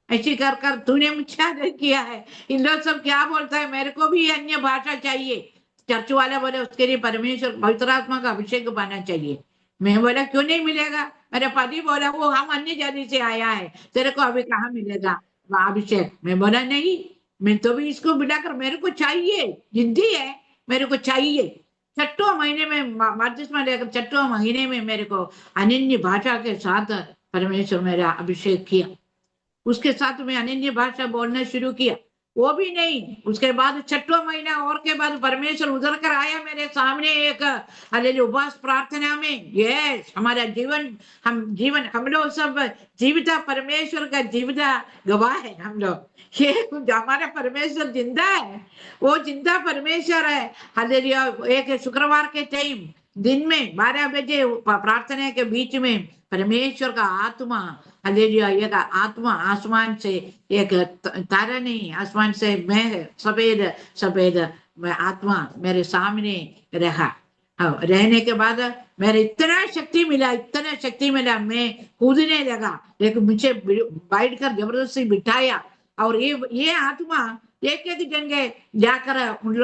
ऐसी कर कर तूने मुझे किया है। इन लोग सब क्या बोलता है, मेरे को भी अन्य भाषा चाहिए। चर्च वाला बोले उसके लिए परमेश्वर पवित्र आत्मा का अभिषेक पाना चाहिए। मैं बोला क्यों नहीं मिलेगा, मेरे पति बोला वो हम अन्य जाति से आया है, तेरे को अभी कहाँ मिलेगा अभिषेक। मैं बोला नहीं, मैं तो भी इसको बुलाकर मेरे को चाहिए, जिद्दी है, मेरे को चाहिए। 6वां महीने में बपतिस्मा लेकर 6वां महीने में मेरे को अनन्य भाषा के साथ परमेश्वर मेरा अभिषेक किया। उसके साथ में अनन्य भाषा बोलना शुरू किया। वो भी नहीं, उसके बाद 6वां महीना और के बाद परमेश्वर उधर कर आया मेरे सामने एक हालेलुया उपवास प्रार्थना में। यस, हमारा जीवन हम लोग सब जीविता परमेश्वर का जीविता गवाह है। हम लोग ये हमारा परमेश्वर जिंदा है, वो जिंदा परमेश्वर है। हालेलुया, एक शुक्रवार के टाइम दिन में 12 बजे प्रार्थना के बीच में परमेश्वर का आत्मा हालेलुया, एक आत्मा आसमान से, एक तारा नहीं, आसमान से मैं सफेद आत्मा मेरे सामने रहा। रहने के बाद मेरे इतना शक्ति मिला, मैं कूदने लगा, लेकिन मुझे बैठ कर जबरदस्ती बिठाया। और ये आत्मा एक जगह जाकर उन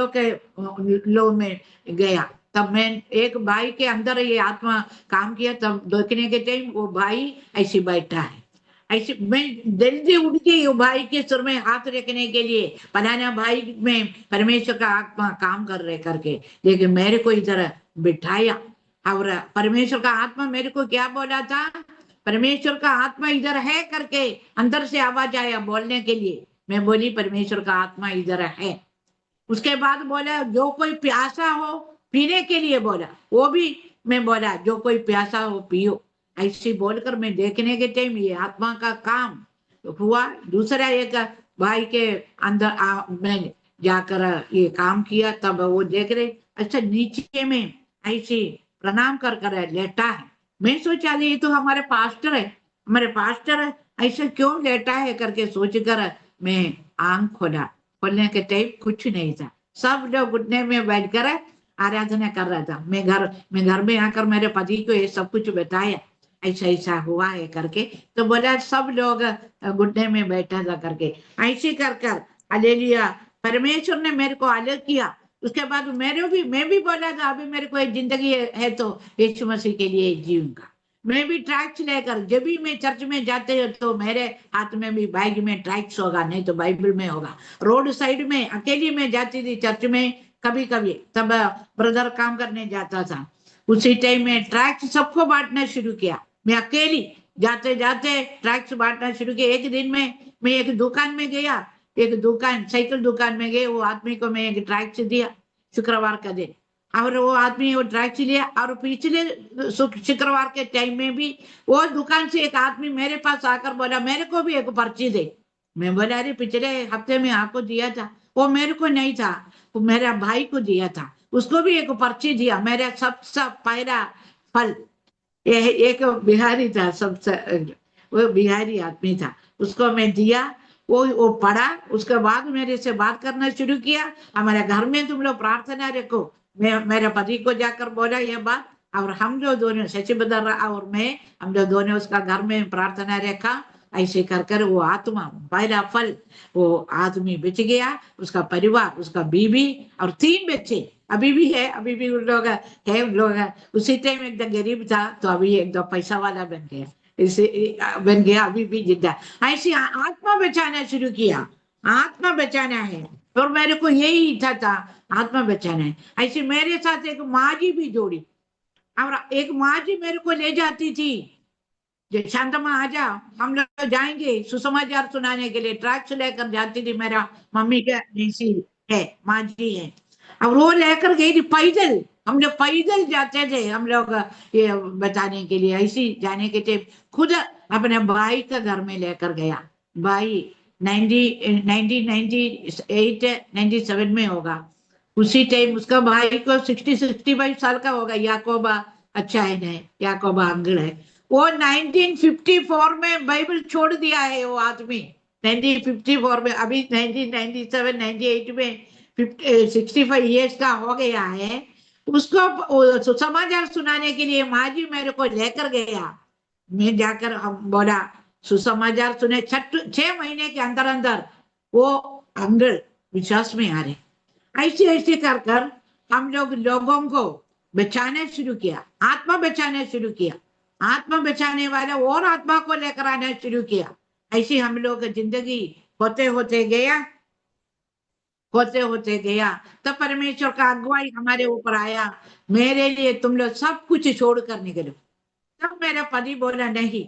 लोग में गया। तब मैं एक भाई के अंदर ये आत्मा काम किया, तब देखने के टाइम वो भाई ऐसे बैठा है। ऐसे मैं जल्दी उठ गई वो भाई के सिर में हाथ रखने के लिए, फलाना भाई में परमेश्वर का आत्मा काम कर रहे करके, लेकिन मेरे को इधर बिठाया। और परमेश्वर का आत्मा मेरे को क्या बोला था, परमेश्वर का आत्मा इधर है करके अंदर से आवाज आया बोलने के लिए। मैं बोली परमेश्वर का आत्मा इधर है। उसके बाद बोला जो कोई प्यासा हो पीने के लिए बोला, वो भी मैं बोला जो कोई प्यासा हो पियो। ऐसे बोलकर मैं देखने के टाइम ये आत्मा का काम हुआ। दूसरा एक भाई के अंदर मैं जाकर ये काम किया, तब वो देख रहे अच्छा नीचे में ऐसे प्रणाम कर लेटा है। मैं सोचा ये तो हमारे पास्टर है, ऐसे क्यों लेटा है करके सोचकर मैं आंख खोलने के टाइम कुछ नहीं था, सब लोग घुटने में बैठकर आराधना कर रहा था। मैं घर में आकर मेरे पति को ये सब कुछ बताया, ऐसा ऐसा हुआ है करके। तो बोला सब लोग घुटने में बैठा था करके, ऐसे कर कर हालेलुया परमेश्वर ने मेरे को अलग किया। उसके बाद मैं भी बोला था अभी मेरे को एक जिंदगी है तो यीशु मसीह के लिए जीऊंगा। मैं भी ट्रैक्स लेकर, जब भी मैं चर्च में जाते हो तो मेरे हाथ में भी बैग में ट्रैक्स होगा, नहीं तो बाइबल में होगा। रोड साइड में अकेली में जाती थी चर्च में कभी कभी, तब ब्रदर काम करने जाता था। उसी टाइम में ट्रैक्स सबको बांटना शुरू किया। मैं अकेली जाते जाते ट्रैक्स बांटना शुरू किया। एक दिन में मैं एक दुकान में गया, एक दुकान साइकिल दुकान में गए, वो आदमी को मैं एक ट्रैक्स दिया शुक्रवार का दिन, और वो आदमी वो ट्रैक्स लिया। और पिछले शुक्रवार के टाइम में भी वो दुकान से एक आदमी मेरे पास आकर बोला मेरे को भी एक पर्ची दे। मैं बोला अरे पिछले हफ्ते में आपको दिया था। वो मेरे को नहीं था, वो मेरा भाई को दिया था, उसको भी एक पर्ची दिया। मेरा सबसे पहला फल ये एक बिहारी था, सबसे वो बिहारी आदमी था, उसको मैं दिया। वो पढ़ा, उसके बाद मेरे से बात करना शुरू किया, हमारे घर में तुम लोग प्रार्थना रखो। मैं मेरे पति को जाकर बोला ये बात, और हम जो दोनों शशि बदर और मैं, हम जो दोनों उसका घर में प्रार्थना रखा। ऐसे कर कर वो आत्मा पहला फल वो आदमी बच गया, उसका परिवार, उसका बीवी और 3 बच्चे अभी भी है, अभी भी उन लोग है, उन लोग उसी टाइम एकदम गरीब था तो अभी एकदम पैसा वाला बन गया, इसे बन गया, अभी भी जिंदा। ऐसी आत्मा बचाना शुरू किया, आत्मा बचाना है। और मेरे को यही इच्छा था, आत्मा बचाना है। ऐसे मेरे साथ एक माँ जी भी जोड़ी, और एक माँ जी मेरे को ले जाती थी, शांतमा आजा हम लोग जाएंगे सुसमाचार सुनाने के लिए। ट्रैक्स लेकर जाती थी, मेरा मम्मी का जैसी है माँ जी है, अब वो लेकर गई थी पैदल। हम लोग पैदल जाते थे, हम लोग ये बताने के लिए, ऐसी जाने के थे। खुद अपने भाई का घर में लेकर गया। भाई 1998-97 में होगा, उसी टाइम उसका भाई को 60-65 साल का होगा। याकोबा अच्छा है नहीं, याकोबा अंगड़ है। वो 1954 में बाइबल छोड़ दिया है वो आदमी, 1954 में। अभी 1997-98 में 65 ईयर्स का हो गया है। उसको समाचार सुनाने के लिए माँ जी मेरे को लेकर गया। मैं जाकर हम बोला सुसमाचार सुने, 6 महीने के अंदर अंदर वो अंगड़ विश्वास में आ रहे। ऐसे ऐसे कर कर हम लोगों को बचाना शुरू किया, आत्मा बचाना शुरू किया, आत्मा बचाने वाला और आत्मा को लेकर आना शुरू किया। ऐसे हम लोग जिंदगी होते होते गया, होते होते गया। तब परमेश्वर का अगुवाई हमारे ऊपर आया, मेरे लिए तुम लोग सब कुछ छोड़ कर निकलो। तब मेरा पति बोला नहीं,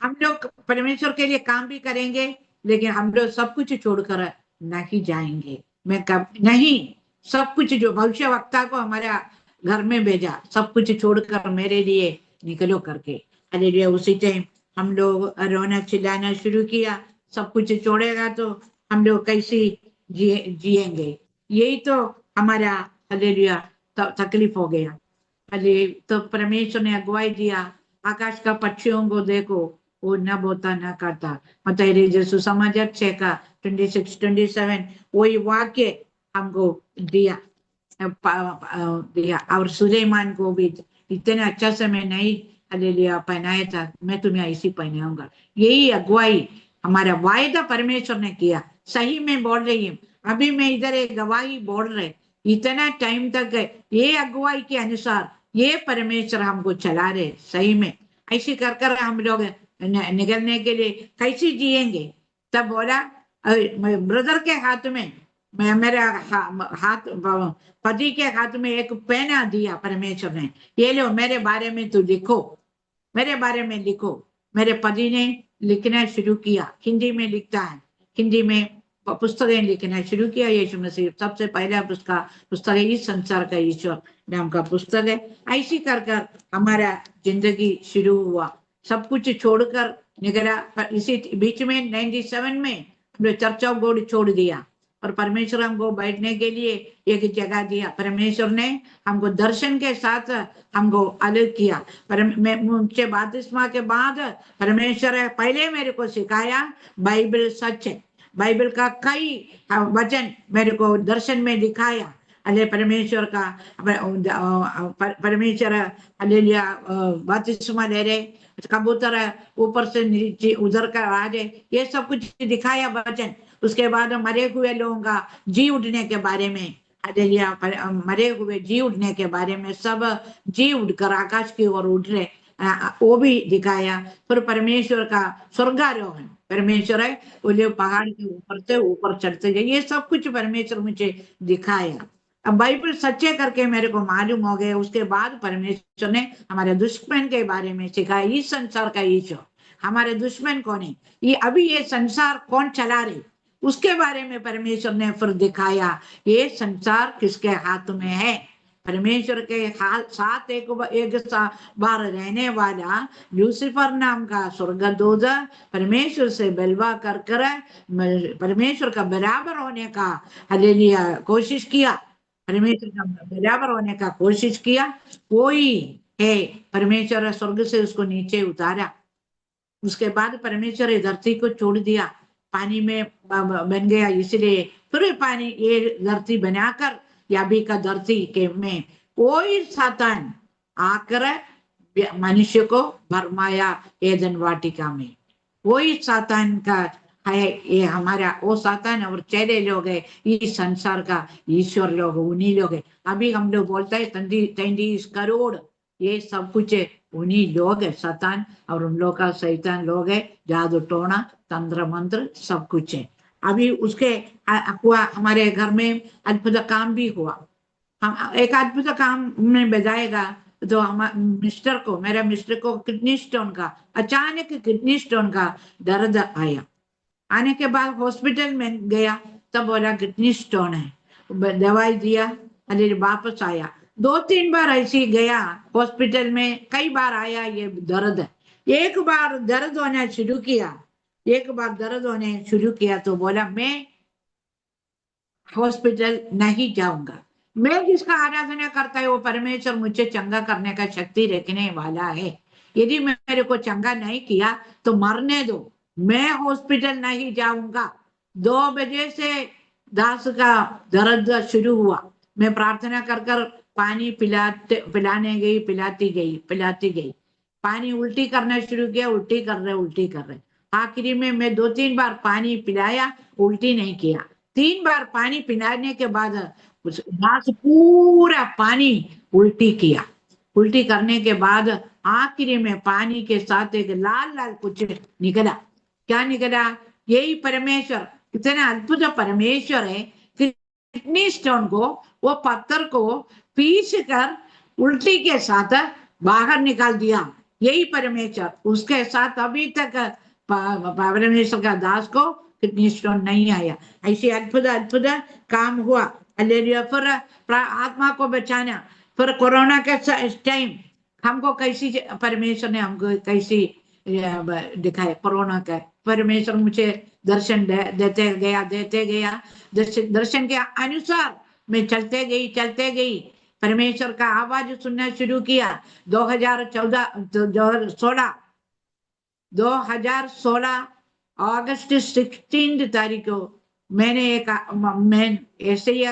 हम लोग परमेश्वर के लिए काम भी करेंगे, लेकिन हम लोग सब कुछ छोड़कर नहीं जाएंगे। मैं कब नहीं, सब कुछ जो भविष्य वक्ता को हमारा घर में भेजा, सब कुछ छोड़कर मेरे लिए निकलो करके। हालेलुया। उसी टाइम हम लोग रोना चिल्लाना शुरू किया, सब कुछ छोड़ेगा तो हम लोग कैसे जिएंगे। यही तो हमारा हालेलुया तकलीफ हो गया। अरे तो परमेश्वर ने अगुवाई दिया, आकाश का पक्षियों को देखो, वो न बोता न करता। मतलब जैसे समाचार 6 का 26-27 वही वाक्य हमको दिया दिया। और सुलेमान को भी इतने अच्छा से मैं नहीं हालेलुया पहनाया था, मैं तुम्हें ऐसी पहनाऊंगा। यही अगुवाई हमारा वायदा परमेश्वर ने किया। सही में बोल रही हूँ, अभी मैं इधर एक गवाही बोल रहे, इतना टाइम तक ये अगुवाई के अनुसार ये परमेश्वर हमको चला रहे। सही में ऐसे कर कर हम लोग निकलने के लिए कैसे जिएंगे। तब बोला ब्रदर के हाथ में, मेरा हाथ पति के हाथ में एक पेना दिया परमेश्वर ने, ये लो मेरे बारे में तू लिखो, मेरे बारे में लिखो। मेरे पति ने लिखना शुरू किया, हिंदी में लिखता है, हिंदी में पुस्तकें लिखना शुरू किया। यीशु मसीह सबसे पहला पुस्तक है इस संसार का ईश्वर नाम का पुस्तक है। ऐसी कर कर हमारा जिंदगी शुरू हुआ, सब कुछ छोड़कर निकला। इसी बीच में 97 में हमने चर्च ऑफ गॉड छोड़ दिया, और परमेश्वर हमको बैठने के लिए एक जगह दिया। परमेश्वर ने हमको दर्शन के साथ हमको अलग किया। मुझसे बपतिस्मा के बाद परमेश्वर पहले मेरे को सिखाया बाइबल सच है, बाइबल का कई वचन मेरे को दर्शन में दिखाया। अले परमेश्वर का परमेश्वर हालेलुया बपतिस्मा ले रहे, कबूतर ऊपर से नीचे उधर का आ रहे, ये सब कुछ दिखाया वचन। उसके बाद मरे हुए लोगों का जी उठने के बारे में, हालेलुया मरे हुए जी उठने के बारे में, सब जी उठकर आकाश की ओर उठ रहे, वो भी दिखाया। फिर परमेश्वर का स्वर्गारोहण, परमेश्वर है वो पहाड़ के ऊपर से ऊपर चढ़ते गए, ये सब कुछ परमेश्वर मुझे दिखाया। अब बाइबल सच्चे करके मेरे को मालूम हो गया। उसके बाद परमेश्वर ने हमारे दुश्मन के बारे में सिखाया। इस संसार का ईश्वर, हमारे दुश्मन कौन है, ये अभी ये संसार कौन चला रहे, उसके बारे में परमेश्वर ने फिर दिखाया। ये संसार किसके हाथ में है, परमेश्वर के साथ एक बार रहने वाला लूसीफर नाम का स्वर्गदूत परमेश्वर से बलवा कर परमेश्वर का बराबर होने का हालेलुया कोशिश किया, परमेश्वर का बराबर होने का कोशिश किया। कोई है, परमेश्वर स्वर्ग से उसको नीचे उतारा। उसके बाद परमेश्वर ने धरती को छोड़ दिया, पानी में बन गया। इसलिए फिर पानी ये धरती बनाकर याबी का धरती के में कोई सातान आकर मनुष्य को भरमाया एदन वाटिका में। वही सातान का है, ये हमारा वो सातान और चेले लोग है, इस संसार का ईश्वर लोग उन्हीं लोग है। अभी हम लोग बोलते हैं 33 करोड़, ये सब कुछ उन्हीं लोग है, सातान और उन लोग का शैतान लोग है, जादू टोना तंत्र मंत्र सब कुछ है। अभी उसके हुआ हमारे घर में अद्भुत काम भी हुआ। हम एक अद्भुत काम में बजाएगा तो हम मिस्टर को, मेरा मिस्टर को किडनी स्टोन का, अचानक किडनी स्टोन का दर्द आया। आने के बाद हॉस्पिटल में गया, तब बोला किडनी स्टोन है, दवाई दिया, अरे वापस आया। 2-3 बार ऐसे गया हॉस्पिटल में, कई बार आया ये दर्द। एक बार दर्द होना शुरू किया, एक बार दर्द होने शुरू किया तो बोला मैं हॉस्पिटल नहीं जाऊंगा। मैं जिसका आराधना करता है वो परमेश्वर मुझे चंगा करने का शक्ति रखने वाला है। यदि मेरे को चंगा नहीं किया तो मरने दो, मैं हॉस्पिटल नहीं जाऊंगा। 2 बजे से दास का दर्द शुरू हुआ। मैं प्रार्थना कर कर पानी पिलाने गई, पिलाती गई। पानी उल्टी करना शुरू किया, उल्टी कर रहे। आखिरी में मैं 2-3 बार पानी पिलाया, उल्टी नहीं किया। 3 बार पानी पिलाने के बाद दास पूरा पानी उल्टी किया। उल्टी करने के बाद आखिरी में पानी के साथ एक लाल लाल कुछ निकला। क्या निकला? यही परमेश्वर, इतना अद्भुत परमेश्वर है, किडनी स्टोन को, वो पत्थर को पीस कर उल्टी के साथ बाहर निकाल दिया। यही परमेश्वर, उसके साथ अभी तक परमेश्वर का दास को किडनी स्टोन नहीं आया। ऐसे अद्भुत अद्भुत काम हुआ। हालेलुया। फिर आत्मा को बचाना, फिर कोरोना के टाइम हमको कैसी परमेश्वर ने हमको कैसी दिखाया कोरोना का। परमेश्वर मुझे दर्शन देते गया। दर्शन के अनुसार मैं चलते गई। परमेश्वर का आवाज सुनना शुरू किया। 2016 अगस्त 16 तारीख को मैंने एशकियल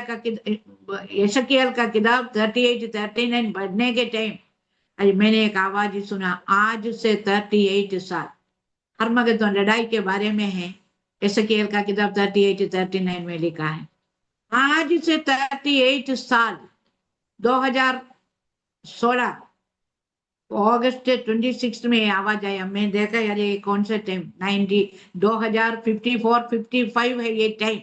का किताब 38-39 पढ़ने के टाइम मैंने एक आवाज सुना। आज से 38 साल, हरमगदोन लड़ाई के बारे में है, एशकियल का किताब 38-39 में लिखा है। आज से 38 साल 2016 अगस्त 26 में आवाज आया। मैं देखा यार ये कौन सा टाइम 2054-55 है ये टाइम।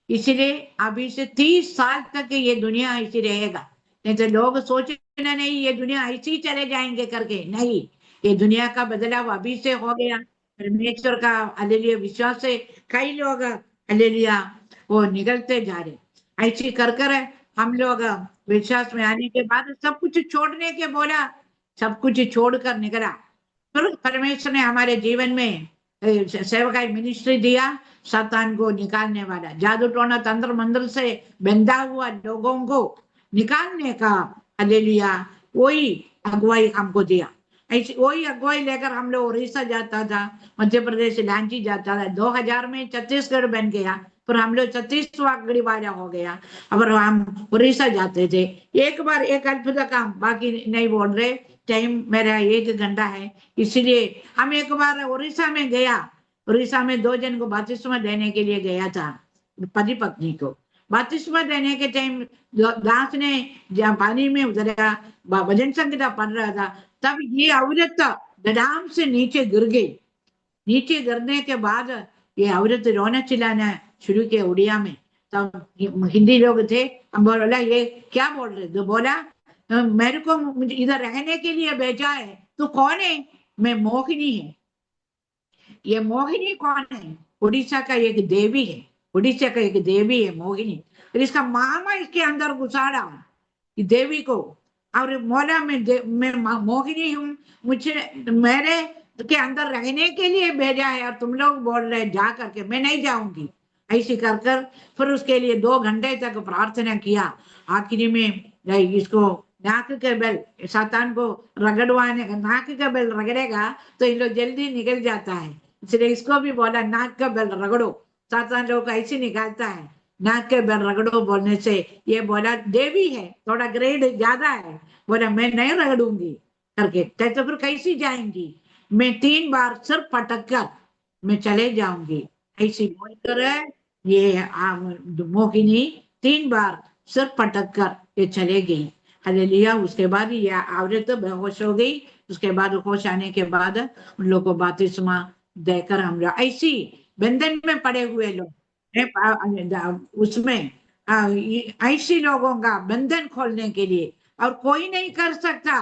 इसलिए अभी से 30 साल तक ये दुनिया ऐसी रहेगा। नहीं तो लोग सोचना नहीं ये दुनिया ऐसी ही चले जाएंगे करके, नहीं, ये दुनिया का बदलाव अभी से हो गया। परमेश्वर का हालेलुया विश्वास से कई लोग हालेलुया वो निकलते जा रहे। ऐसी कर हम लोग विश्वास में आने के बाद सब कुछ छोड़ने के बोला, सब कुछ छोड़कर निकला। फिर परमेश्वर ने हमारे जीवन में सेवकाई मिनिस्ट्री दिया, शैतान को निकालने वाला, जादू टोना तंत्र मंत्र से बंधा हुआ लोगों को निकालने का हालेलुया वही अगुवाई हमको दिया। ऐसी वही अगुवाई लेकर हम लोग उड़ीसा जाता था, मध्य प्रदेश लांची जाता था। 2000 में छत्तीसगढ़ बन गया, पर हम लोग 36वां घड़ी वाला हो गया। अब हम उड़ीसा जाते थे, एक बार एक अद्भुत काम, बाकी नहीं बोल रहे, टाइम मेरा 1 घंटा है, इसलिए हम एक बार उड़ीसा में गया। उड़ीसा में 2 जन को बपतिस्मा देने के लिए गया था, पति पत्नी को बपतिस्मा देने के टाइम दास ने जहाँ पानी में उतरा, भजन संगीता पढ़ रहा था, तब ये औरत धड़ाम से नीचे गिर गई। नीचे गिरने के बाद ये औरत रोना चिल्लाना शुरू किया उड़िया में। तब हिंदी लोग थे, हम बोला ये क्या बोल रहे, तो बोला मेरे को इधर रहने के लिए भेजा है। तो कौन है? मैं मोहिनी है। ये मोहिनी कौन है? उड़ीसा का एक देवी है, उड़ीसा का एक देवी है मोहिनी। फिर इसका मामा इसके अंदर घुसाड़ा देवी को, और मोला मैं मोहिनी हूँ, मुझे मेरे के अंदर रहने के लिए भेजा है, और तुम लोग बोल रहे जा करके, मैं नहीं जाऊंगी। ऐसी कर कर फिर उसके लिए 2 घंटे तक प्रार्थना किया। आखिरी में इसको नाक के बेल, शैतान को रगड़वाने, नाक का बेल रगड़ेगा तो ये लोग जल्दी निकल जाता है, इसलिए इसको भी बोला नाक का बेल रगड़ो। शैतान लोग ऐसे निकालता है, नाक के बेल रगड़ो बोलने से। ये बोला देवी है, थोड़ा ग्रेड ज्यादा है, बोला मैं नहीं रगड़ूंगी करके। तो फिर कैसी जाएंगी? मैं 3 बार सिर पटक कर मैं चले जाऊंगी, ऐसी बोलकर ये मोहिनी 3 बार सिर पटक कर ये चले गई। हालेलुया। उसके बाद ये औरत बेहोश हो गई। उसके बाद होश आने के बाद उन लोग को बपतिस्मा देकर हम लोग ऐसी बंधन में पड़े हुए लोग उसमें ऐसी लोगों का बंधन खोलने के लिए, और कोई नहीं कर सकता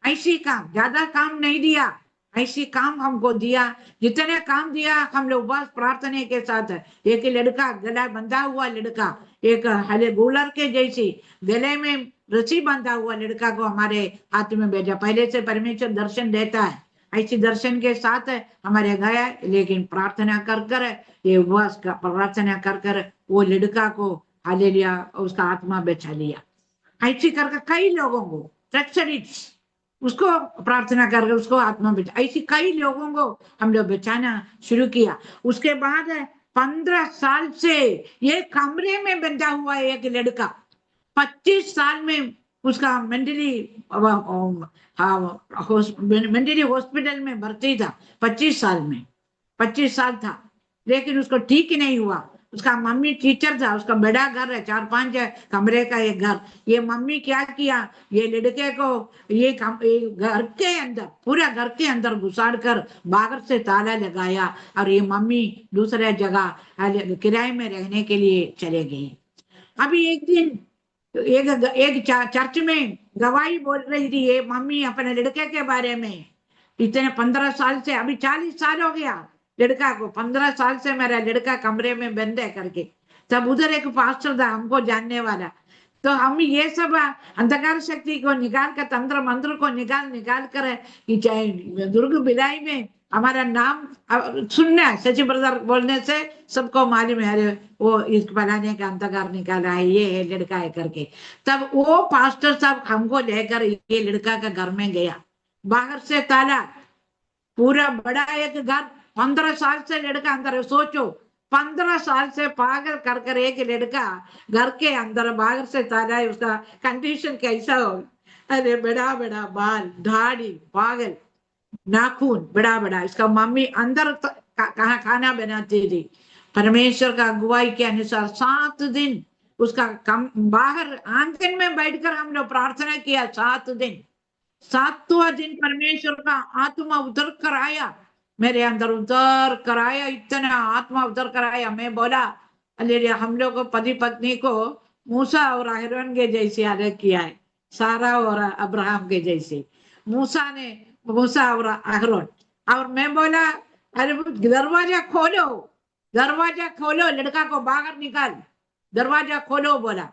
ऐसी काम, ज्यादा काम नहीं दिया, ऐसी काम हमको दिया। जितने काम दिया हम लोग बस प्रार्थना के साथ, एक लड़का गला बंधा हुआ लड़का, एक हले गुलर के जैसी गले में रस्सी बंधा हुआ लड़का को हमारे हाथ में भेजा। पहले से परमेश्वर दर्शन देता है, ऐसी दर्शन के साथ हमारे गया, लेकिन प्रार्थना कर कर ये उपवास का प्रार्थना कर कर वो लड़का को हालेलुया उसका आत्मा बचा लिया। ऐसी करके कई लोगों को उसको प्रार्थना करके उसको आत्मा बचा, ऐसी कई लोगों को हम लोग बचाना शुरू किया। उसके बाद 15 साल से ये कमरे में बंधा हुआ एक लड़का, 25 साल में उसका मेंटली हॉस्पिटल में भर्ती था। 25 साल में 25 साल था, लेकिन उसको ठीक ही नहीं हुआ। उसका मम्मी टीचर था, उसका बड़ा घर है, 4-5 कमरे का एक घर। ये मम्मी क्या किया, ये लड़के को ये घर के अंदर, पूरा घर के अंदर घुसाड़ कर बाहर से ताला लगाया, और ये मम्मी दूसरे जगह किराए में रहने के लिए चले गई। अभी एक दिन एक चर्च में गवाही बोल रही थी ये मम्मी अपने लड़के के बारे में। इतने 15 साल से, अभी 40 साल हो गया लड़का को, 15 साल से मेरा लड़का कमरे में बंद है करके। तब उधर एक पास्टर था हमको जानने वाला, तो हम ये सब अंधकार शक्ति को निकाल कर, तंत्र मंत्र को निकाल कर दुर्ग बिलाई में हमारा नाम सुनना, सची ब्रदर बोलने से सबको मालूम है, अरे वो इस फलाने का अंधकार निकाला है, ये है लड़का है करके। तब वो पास्टर साहब हमको लेकर ये लड़का का घर में गया, बाहर से ताला, पूरा बड़ा एक घर, 15 साल से लड़का अंदर है। सोचो 15 साल से पागल कर कर एक लड़का घर के अंदर बाहर से ताला है, उसका कंडीशन कैसा हो? अरे बड़ा बड़ा बाल, दाढ़ी, पागल, नाखून बड़ा बड़ा। इसका मम्मी अंदर कहाँ खाना बनाती थी। परमेश्वर का अगुवाई के अनुसार 7 दिन उसका बाहर आंगन में बैठकर हम लोग प्रार्थना किया। 7 दिन, 7वां दिन परमेश्वर का आत्मा उतर कर आया, मेरे अंदर उतर कर आया, इतना आत्मा उतर कर आया। मैं बोला अरे हम लोग को पति पत्नी को मूसा और अहरोन के जैसे अलग किया है, सारा और अब्राहम के जैसे। मूसा और अहरोन, और मैं बोला अरे दरवाजा खोलो, दरवाजा खोलो, लड़का को बाहर निकाल, दरवाजा खोलो बोला।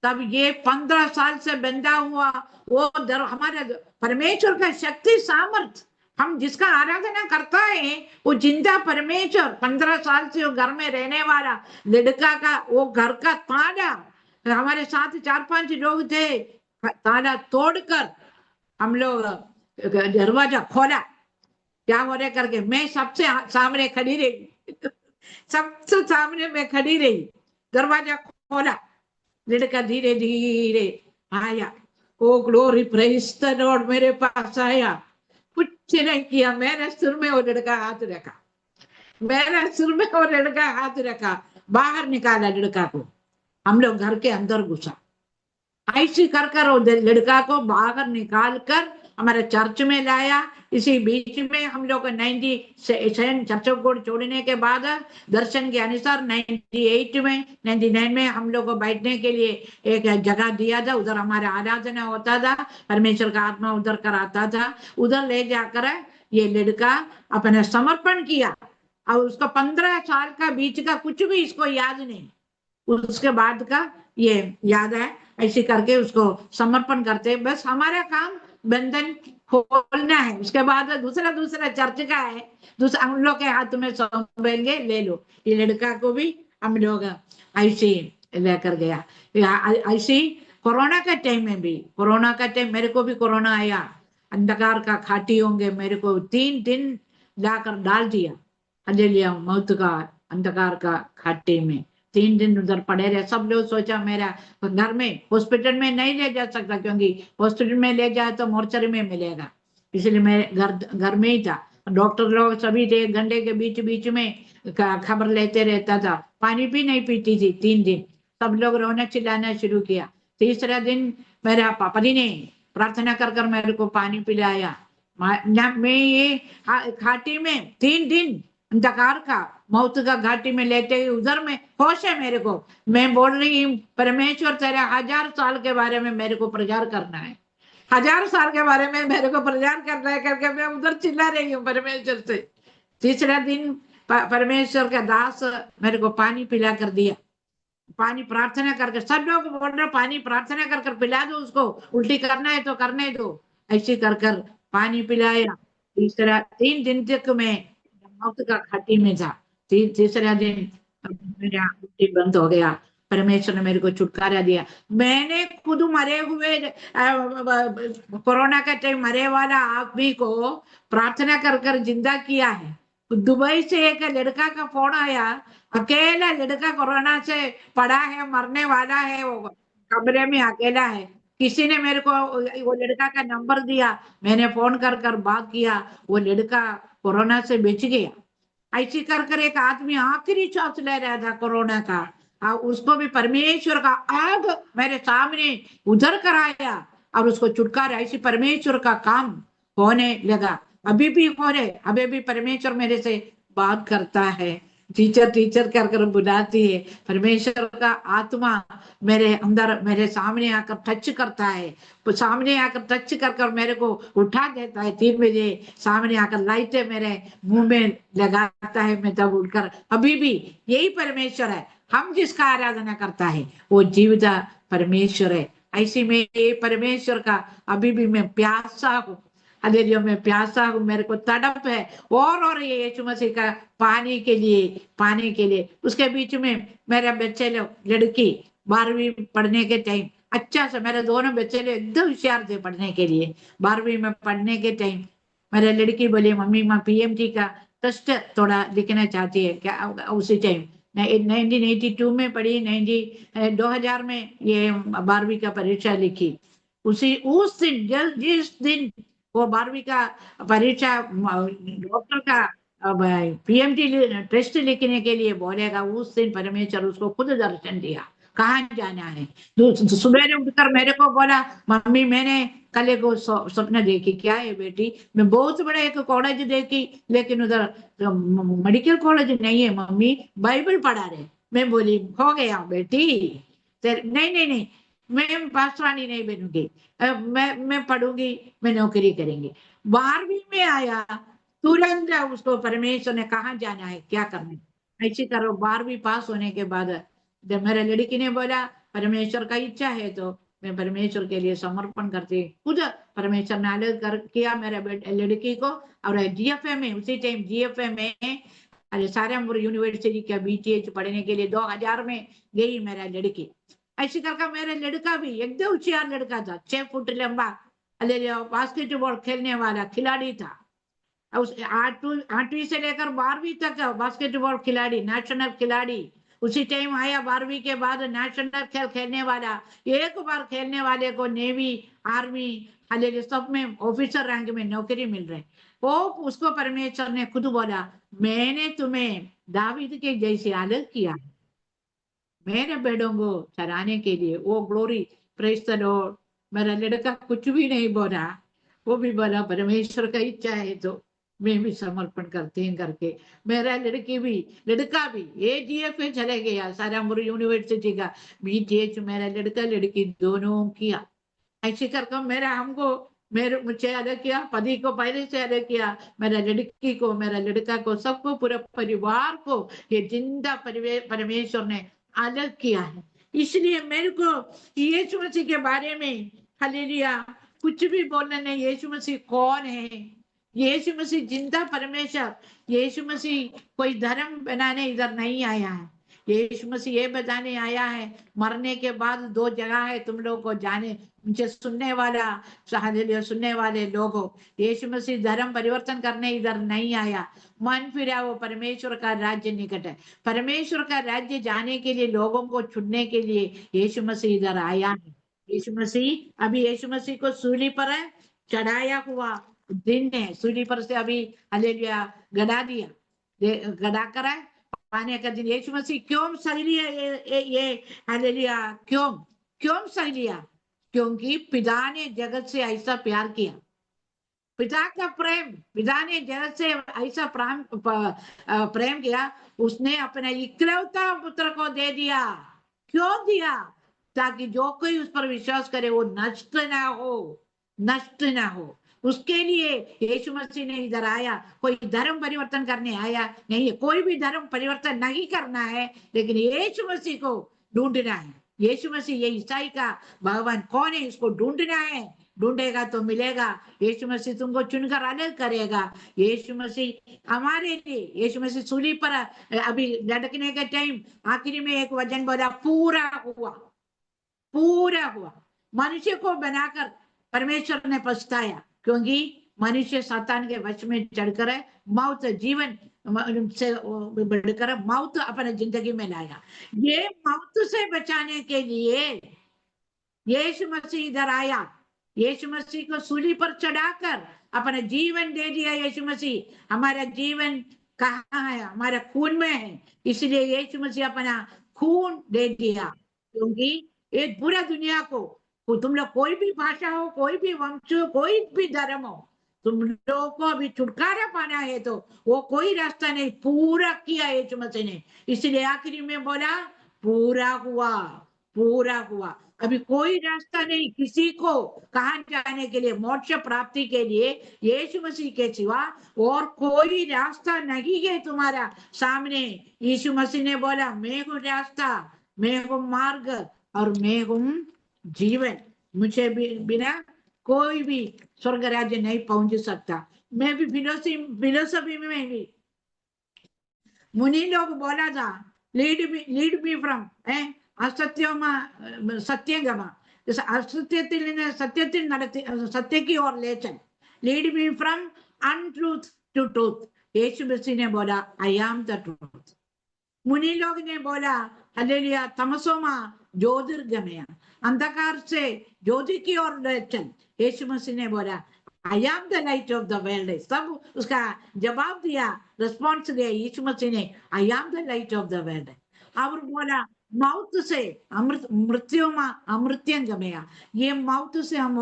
तब ये 15 साल से बंधा हुआ वो हमारे परमेश्वर का शक्ति सामर्थ, हम जिसका आराधना करता है वो जिंदा परमेश्वर, 15 साल से वो घर में रहने वाला लड़का का वो घर का ताला, हमारे साथ 4-5 लोग थे, ताला तोड़कर हम लोग दरवाजा खोला, क्या हो रहे करके। मैं सबसे सामने खड़ी रही, सबसे सामने मैं खड़ी रही, दरवाजा खोला, लड़का धीरे धीरे आया। ओ ग्लोरी, प्रेज द लॉर्ड, मेरे पास आया, कुछ नहीं किया, मैंने सिर में वो लड़का हाथ रखा, मैंने सिर में वो लड़का हाथ रखा, बाहर निकाला लड़का को, हम लोग घर के अंदर घुसा, ऐसी कर कर वो लड़का को बाहर निकाल कर हमारे चर्च में लाया। इसी बीच में हम लोग 97 चर्च को छोड़ने के बाद दर्शन के अनुसार 98 में 99 में हम लोग को बैठने के लिए एक जगह दिया था, उधर हमारे आराधना होता था, परमेश्वर का आत्मा उधर कर आता था, उधर ले जाकर ये लड़का अपने समर्पण किया। और उसका 15 साल का बीच का कुछ भी इसको याद नहीं, उसके बाद का ये याद है, ऐसे करके उसको समर्पण करते। बस हमारा काम बंधन खोलना है, उसके बाद दूसरा दूसरा चर्च का है, दूसरा हम लोग के हाथ में सौंपेंगे, ले लो। ये लड़का को भी हम लोग ऐसे लेकर गया। ऐसे ही कोरोना के टाइम में भी, कोरोना का टाइम मेरे को भी कोरोना आया, अंधकार का खाटी होंगे, मेरे को 3 दिन लाकर डाल दिया, हालेलुया, मौत का अंधकार का खाटी में 3 दिन उधर पड़े रहे। सब लोग सोचा मेरा घर में, हॉस्पिटल में नहीं ले जा सकता, क्योंकि हॉस्पिटल में ले जाए तो मोर्चरी में मिलेगा, इसलिए मैं घर में ही था। डॉक्टर लोग सभी थे, 1 घंटे के बीच बीच में खबर लेते रहता था, पानी भी नहीं पीती थी 3 दिन। सब लोग रोना चिल्लाना शुरू किया। तीसरा दिन मेरा पति ने प्रार्थना कर कर मेरे को पानी पिलाया। मैं ये घाटी में 3 दिन अंधकार का, मौत का घाटी में लेते हुए उधर में होश है मेरे को, मैं बोल रही हूँ परमेश्वर तेरे 1000 साल के बारे में मेरे को प्रचार करना है, 1000 साल के बारे में मेरे को प्रचार करना है करके मैं उधर चिल्ला रही हूँ परमेश्वर से। तीसरा दिन परमेश्वर का दास मेरे को पानी पिला कर दिया, पानी प्रार्थना करके, सब लोग बोल रहे पानी प्रार्थना कर कर पिला दो उसको, उल्टी करना है तो करने दो, ऐसे कर कर पानी पिलाया। तीसरा 3 दिन तक मैं मौत का घाटी में था। तीसरा दिन मेरा उल्टी बंद हो गया, परमेश्वर ने मेरे को छुटकारा दिया। मैंने खुद मरे हुए कोरोना का टाइम मरे वाला आदमी को प्रार्थना कर कर जिंदा किया है। दुबई से एक लड़का का फोन आया, अकेला लड़का कोरोना से पड़ा है, मरने वाला है, वो कमरे में अकेला है। किसी ने मेरे को वो लड़का का नंबर दिया, मैंने फोन कर कर बात किया, वो लड़का कोरोना से बच गया। ऐसी कर कर एक आदमी आखिरी सांस ले रहा था कोरोना का, उसको भी परमेश्वर का आग मेरे सामने उधर कराया और उसको छुटकारा। ऐसी परमेश्वर का काम होने लगा, अभी भी हो रहे, अभी भी परमेश्वर मेरे से बात करता है, टीचर टीचर कर कर बुलाती है। परमेश्वर का आत्मा मेरे अंदर, मेरे सामने आकर टच करता है, तो सामने आकर टच कर कर मेरे को उठा देता है। 3 बजे सामने आकर लाइटें मेरे मुंह में लगाता है, मैं तब उठकर, अभी भी यही परमेश्वर है, हम जिसका आराधना करता है वो जीविता परमेश्वर है। ऐसी में ये परमेश्वर का अभी भी मैं प्यासा हूँ, हालेलुया, मैं प्यासा हूँ, मेरे को तड़प है और ये यीशु मसीह का पानी के लिए, पानी के लिए। उसके बीच में मेरा बच्चे लोग, लड़की 12वीं पढ़ने के टाइम, अच्छा से मेरे दोनों बच्चे लोग एकदम होशियार थे पढ़ने के लिए। 12वीं में पढ़ने के टाइम मेरे लड़की बोली मम्मी मैं पीएमटी का टेस्ट थोड़ा लिखना चाहती है क्या। उसी टाइम 1982 में पढ़ी, 2000 में ये 12वीं का परीक्षा लिखी। उस दिन, जिस दिन वो 12वीं का परीक्षा डॉक्टर का पीएमटी टेस्ट लिखने के लिए बोलेगा, उस दिन परमेश्वर उसको खुद दर्शन दिया कहाँ जाना है। सुबह उठकर मेरे को बोला मम्मी मैंने कल एक सपना देखी। क्या है बेटी? मैं बहुत बड़ा एक कॉलेज देखी, लेकिन उधर मेडिकल कॉलेज नहीं है मम्मी, बाइबल पढ़ा रहे। मैं बोली हो गया बेटी, नहीं नहीं नहीं, मैं पासवानी नहीं बनूंगी, मैं पढ़ूंगी, मैं नौकरी करेंगी। 12वीं में आया, तुरंत उसको परमेश्वर ने कहा जाना है, क्या करना है, ऐसे करो। 12वीं पास होने के बाद जब मेरे लड़की ने बोला परमेश्वर का इच्छा है तो मैं परमेश्वर के लिए समर्पण करती, खुद परमेश्वर ने अलग कर किया मेरे लड़की को। और जीएफए में, उसी टाइम जीएफए में सारंगपुर यूनिवर्सिटी का बीटीएच पढ़ने के लिए 2000 में गई मेरा लड़की। ऐसे करके मेरा लड़का भी एकदम होशियार लड़का था, 6 फुट लंबा, बास्केटबॉल खेलने वाला खिलाड़ी था। आठवीं से लेकर 12वीं तक बास्केटबॉल खिलाड़ी, नेशनल खिलाड़ी। उसी टाइम आया 12वीं के बाद नेशनल खेल खेलने वाला, एक बार खेलने वाले को नेवी, आर्मी, हालेलुया सब में ऑफिसर रैंक में नौकरी मिल रहे। वो उसको परमेश्वर ने खुद बोला, मैंने तुम्हें दावीद के जैसे अलग किया, मेरे बेड़ों को चराने के लिए। वो ग्लोरी, प्रेज द लॉर्ड। मेरा लड़का कुछ भी नहीं बोला, वो भी बोला परमेश्वर का इच्छा है तो मैं भी समर्पण करती हूँ करके। मेरा लड़का भी एजीएफ में चले गया, सारापुर यूनिवर्सिटी का बीटीएच, मेरा लड़का लड़की दोनों किया। ऐसे करके मेरा हमको मेरे मुझे अलग किया, पति को पहले से अलग किया, मेरा लड़की को, मेरा लड़का को, सबको, पूरे परिवार को ये जिंदा परमेश्वर ने अलग किया है। इसलिए मेरे को यीशु मसीह के बारे में हालेलुया कुछ भी बोलना नहीं। यीशु मसीह कौन है? यीशु मसीह जिंदा परमेश्वर। यीशु मसीह कोई धर्म बनाने इधर नहीं आया है। यीशु मसीह ये बताने आया है, मरने के बाद 2 जगह है तुम लोग को जाने, मुझे सुनने वाला, हालेलुया सुनने वाले लोगों। यीशु मसीह धर्म परिवर्तन करने इधर नहीं आया। मन फिरा वो परमेश्वर का राज्य निकट है। परमेश्वर का राज्य जाने के लिए, लोगों को चुनने के लिए यीशु मसीह इधर आया है। यीशु मसीह, अभी यीशु मसीह को सूली पर चढ़ाया हुआ दिन है, सूली पर से अभी हालेलुया गड़ा दिया, गड़ा कर है पाने का दिन। यीशु मसीह क्यों सह लिया ये हालेलुया? क्यों सह लिया? क्योंकि पिता ने जगत से ऐसा प्यार किया। पिता का प्रेम, पिता ने जगत से ऐसा प्रेम किया, उसने अपने इकलौता पुत्र को दे दिया। क्यों दिया? ताकि जो कोई उस पर विश्वास करे वो नष्ट ना हो, नष्ट ना हो। उसके लिए यीशु मसीह ने इधर आया। कोई धर्म परिवर्तन करने आया नहीं है, कोई भी धर्म परिवर्तन नहीं करना है, लेकिन यीशु मसीह को ढूंढना है। यीशु मसीह, ये ईसाई का भगवान कौन है, इसको ढूंढना है। ढूंढेगा तो मिलेगा। यीशु मसीह तुमको चुनकर अलग करेगा। यीशु मसीह हमारे लिए, यीशु मसीह सूली पर अभी लटकने के टाइम आखिरी में एक वचन बोला, पूरा हुआ, पूरा हुआ। मनुष्य को बनाकर परमेश्वर ने पछताया, क्योंकि मनुष्य शैतान के वश में चढ़कर मौत, जीवन से बढ़कर मौत अपने जिंदगी में लाया। ये मौत से बचाने के लिए यीशु मसीह इधर आया। यीशु मसीह को सूली पर चढ़ाकर अपना जीवन दे दिया। यीशु मसीह, हमारा जीवन कहाँ है? हमारा खून में है। इसलिए यीशु मसीह अपना खून दे दिया, क्योंकि ये पूरा दुनिया को, तुम लोग कोई भी भाषा हो, कोई भी वंश हो, कोई भी धर्म हो, तुम लोगों को अभी छुटकारा पाना है तो वो कोई रास्ता नहीं, पूरा किया यीशु मसीह ने। इसलिए आखिरी में बोला, पूरा हुआ, पूरा हुआ। अभी कोई रास्ता नहीं किसी को कहाँ जाने के लिए, मोक्ष प्राप्ति के लिए यीशु मसीह के सिवा और कोई रास्ता नहीं है तुम्हारा सामने। यीशु मसीह ने बोला, मैं हूँ रास्ता, मैं हूँ मार्ग और मैं हूँ जीवन। मुझे बिना कोई भी स्वर्ग राज्य नहीं पहुंच सकता। मैं भी फिलोसफी में भी मुनि लोग बोला था, लीड मी फ्रॉम സത്യഗമ, സത്യത്തിൽ നടത്തി सत्य और ले चल, lead me from untruth to truth. यीशु मसीह ने बोला, आई एम द ट्रूथ। मुनि लोग ने बोला, हालेलुया, तमसोमा ज्योतिर्गमय, अंधकार से ज्योति की ओर ले चल। यीशु मसीह ने बोला, I am the light of the world. सब उसका जवाब दिया, रिस्पॉन्स दिया यीशु मसीह ने, I am the light of the world. और बोला, मौत से मृत्युमा अमृत्यं गमया, ये मौत से हम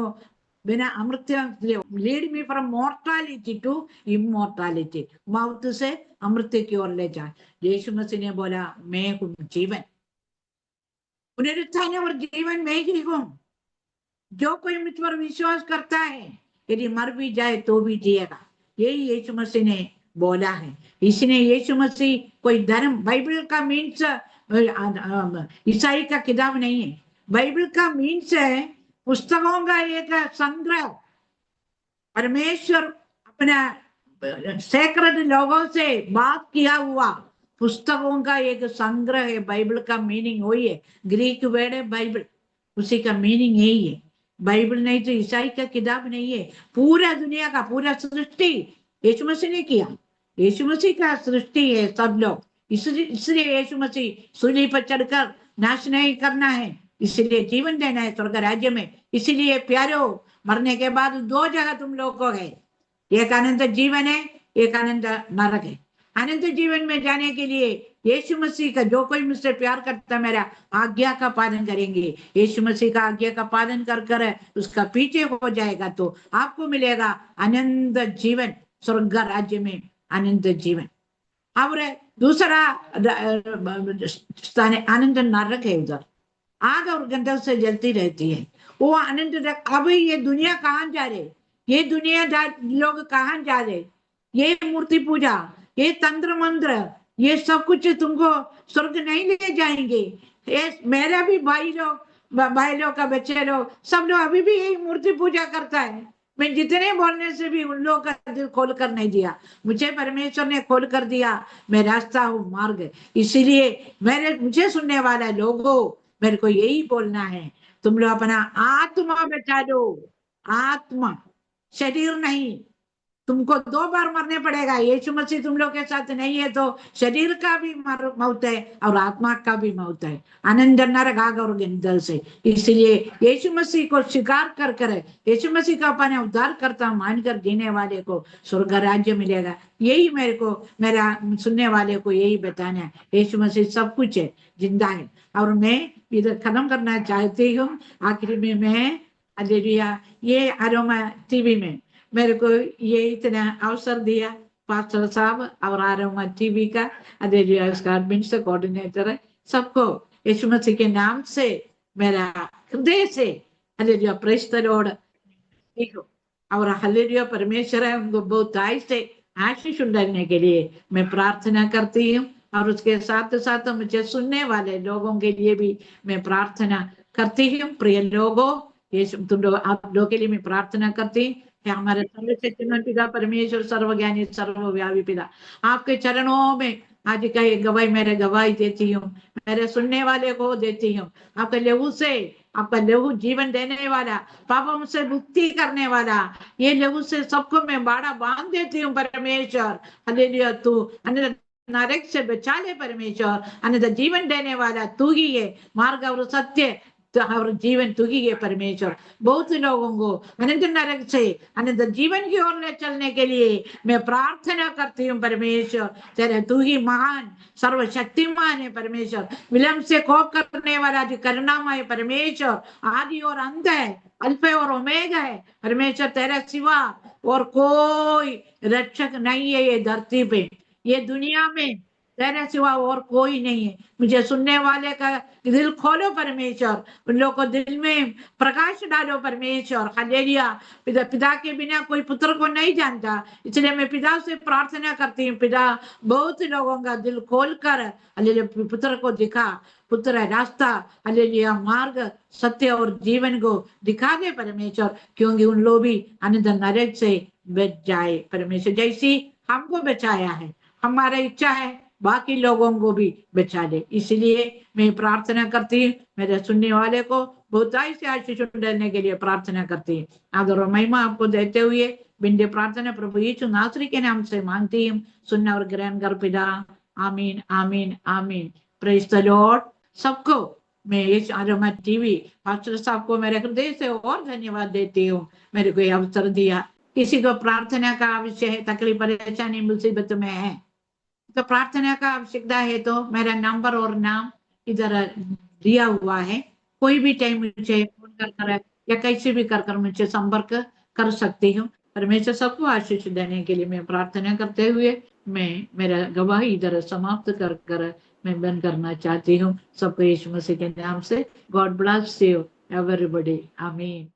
बिना अमृत्य, lead me from mortality to immortality, मौत से अमृत्य की ओर ले जाए। यीशु मसीह ने बोला, मैं हूँ जीवन, पुनरुत्थान और जीवन मैं ही हूँ। जो कोई मुझ पर विश्वास करता है, यदि मर भी जाए तो भी जिएगा। यही यीशु मसीह ने बोला है। इसने यीशु मसीह कोई धर्म, बाइबल का मीन्स ईसाई का किताब नहीं है। बाइबल का मीन्स है पुस्तकों का एक संग्रह। परमेश्वर अपना सैक्रेड लोगों से बात किया हुआ पुस्तकों का एक संग्रह है। बाइबल का मीनिंग वही है, ग्रीक वर्ड है बाइबल, उसी का मीनिंग यही है। बाइबल नहीं तो ईसाई का किताब नहीं है। पूरा दुनिया का, पूरा सृष्टि यीशु मसीह ने किया। यीशु मसीह का सृष्टि है सब लोग, इसलिए यीशु मसीह सूली पर चढ़कर नाश नहीं करना है, इसलिए जीवन देना है स्वर्ग राज्य में। इसीलिए प्यारो, मरने के बाद दो जगह तुम लोग को गए, एक अनंत जीवन है, एक अनंत नरक है। अनंत जीवन में जाने के लिए यीशु मसीह का, जो कोई मुझसे प्यार करता मेरा आज्ञा का पालन करेंगे, यीशु मसीह का आज्ञा का पालन कर कर उसका पीछे हो जाएगा तो आपको मिलेगा अनंत जीवन, स्वर्ग राज्य में अनंत जीवन। और दूसरा स्थान अनंत नरक है, उधर आग और गंधक से जलती रहती है वो अनंत। अब ये दुनिया कहाँ जा रहे, ये दुनिया लोग कहाँ जा रहे, ये मूर्ति पूजा, ये तंत्र मंत्र, ये सब कुछ तुमको स्वर्ग नहीं ले जाएंगे। ये मेरा भी भाई लोग का बच्चे लोग सब लोग अभी भी यही मूर्ति पूजा करता है। मैं जितने बोलने से भी उन लोगों का दिल खोल कर नहीं दिया, मुझे परमेश्वर ने खोल कर दिया। मैं रास्ता हूँ, मार्ग। इसीलिए मुझे सुनने वाला लोगों, मेरे को यही बोलना है, तुम लोग अपना आत्मा बचा लो। आत्मा, शरीर नहीं। तुमको दो बार मरने पड़ेगा। यीशु मसीह तुम लोग के साथ नहीं है तो शरीर का भी मौत है और आत्मा का भी मौत है, आनंद नरक आग और गंधक से। इसलिए यीशु मसीह को स्वीकार कर कर, यीशु मसीह का अपने उद्धार करता मानकर जीने वाले को स्वर्ग राज्य मिलेगा। यही मेरे को, मेरा सुनने वाले को यही बताना है। यीशु मसीह सब कुछ है, जिंदा है। और मैं इधर खत्म करना चाहती हूँ। आखिरी में मैं हालेलुया, ये अरोमा टीवी में मेरे को ये इतना अवसर दिया पास्टर साहब और आरोमा टीवी का, हालेलुया, उसका एडमिनिस्ट्रेटिव कोऑर्डिनेटर है, सबको यीशु मसीह के नाम से मेरा हृदय से हालेलुया प्रेज़ द लॉर्ड। और हालेलुया, परमेश्वर है उनको बहुत आय से आशीष डालने के लिए मैं प्रार्थना करती हूँ। और उसके साथ साथ मुझे सुनने वाले लोगों के लिए भी मैं प्रार्थना करती हूँ। प्रिय लोगों, ये तुम लोग, आप लोगों के लिए मैं प्रार्थना करती हूँ कि हमारे सर्वशक्तिमान पिता परमेश्वर, सर्वज्ञानी, सर्वव्यापी पिता, आपके चरणों में आज का ये गवाही मेरे गवाही देती हूँ, मेरे सुनने वाले को देती हूँ। आपके लहू से, आपका लहू जीवन देने वाला, पापों से मुक्ति करने वाला, ये लहू से सबको मैं बाड़ा बांध देती हूँ परमेश्वर। हालेलुया, तू नरक से बचा ले परमेश्वर। अनंत जीवन देने वाला तू ही है, मार्ग और सत्य और जीवन तू ही है परमेश्वर। बहुत लोगों को अनंत नरक से अनंत जीवन की ओर ले चलने के लिए मैं प्रार्थना करती हूँ परमेश्वर। तेरे तू ही महान सर्वशक्तिमान है परमेश्वर, विलंब से कोप करने वाला करुणामय परमेश्वर, आदि और अंत है, अल्फा और ओमेगा है परमेश्वर। तेरे सिवा और कोई रक्षक नहीं है ये धरती पे, ये दुनिया में तेरे सिवा और कोई नहीं है। मुझे सुनने वाले का दिल खोलो परमेश्वर, उन लोगों को दिल में प्रकाश डालो परमेश्वर। हालेलुया, पिता के बिना कोई पुत्र को नहीं जानता, इसलिए मैं पिता से प्रार्थना करती हूँ, पिता बहुत लोगों का दिल खोल कर हालेलुया पुत्र को दिखा। पुत्र रास्ता, हालेलुया मार्ग, सत्य और जीवन को दिखा दे परमेश्वर, क्योंकि उन लोग भी अनंत नरक से बच जाए परमेश्वर, जैसी हमको बचाया है। हमारा इच्छा है बाकी लोगों को भी बचा ले। इसलिए मैं प्रार्थना करती हूँ, मेरे सुनने वाले को बहुताई से आशीष देने के लिए प्रार्थना करती हूँ। आदर और महिमा आपको देते हुए बिंदे प्रार्थना प्रभु यीशु नासरी के नाम से मांगती हूँ, सुनना और ग्रहण कर पिता। आमीन, आमीन, आमीन। Praise the Lord. सबको मैं इस आरोमा टीवी पास्टर साहब को मेरे हृदय से और धन्यवाद देती हूँ, मेरे को यह अवसर दिया। किसी को प्रार्थना का आवश्यक है, तकलीफ परेशानी मुसीबत में है तो प्रार्थना का आवश्यकता है तो मेरा नंबर और नाम इधर दिया हुआ है। कोई भी टाइम मुझे फोन कर या कैसे भी कर मुझे संपर्क कर सकती हूँ। परमेश्वर सबको आशीष देने के लिए मैं प्रार्थना करते हुए मैं मेरा गवाही इधर समाप्त कर मैं बंद करना चाहती हूँ। सबको यीशु मसीह के नाम से गॉड ब्लेस यू एवरीबॉडी, आमीन।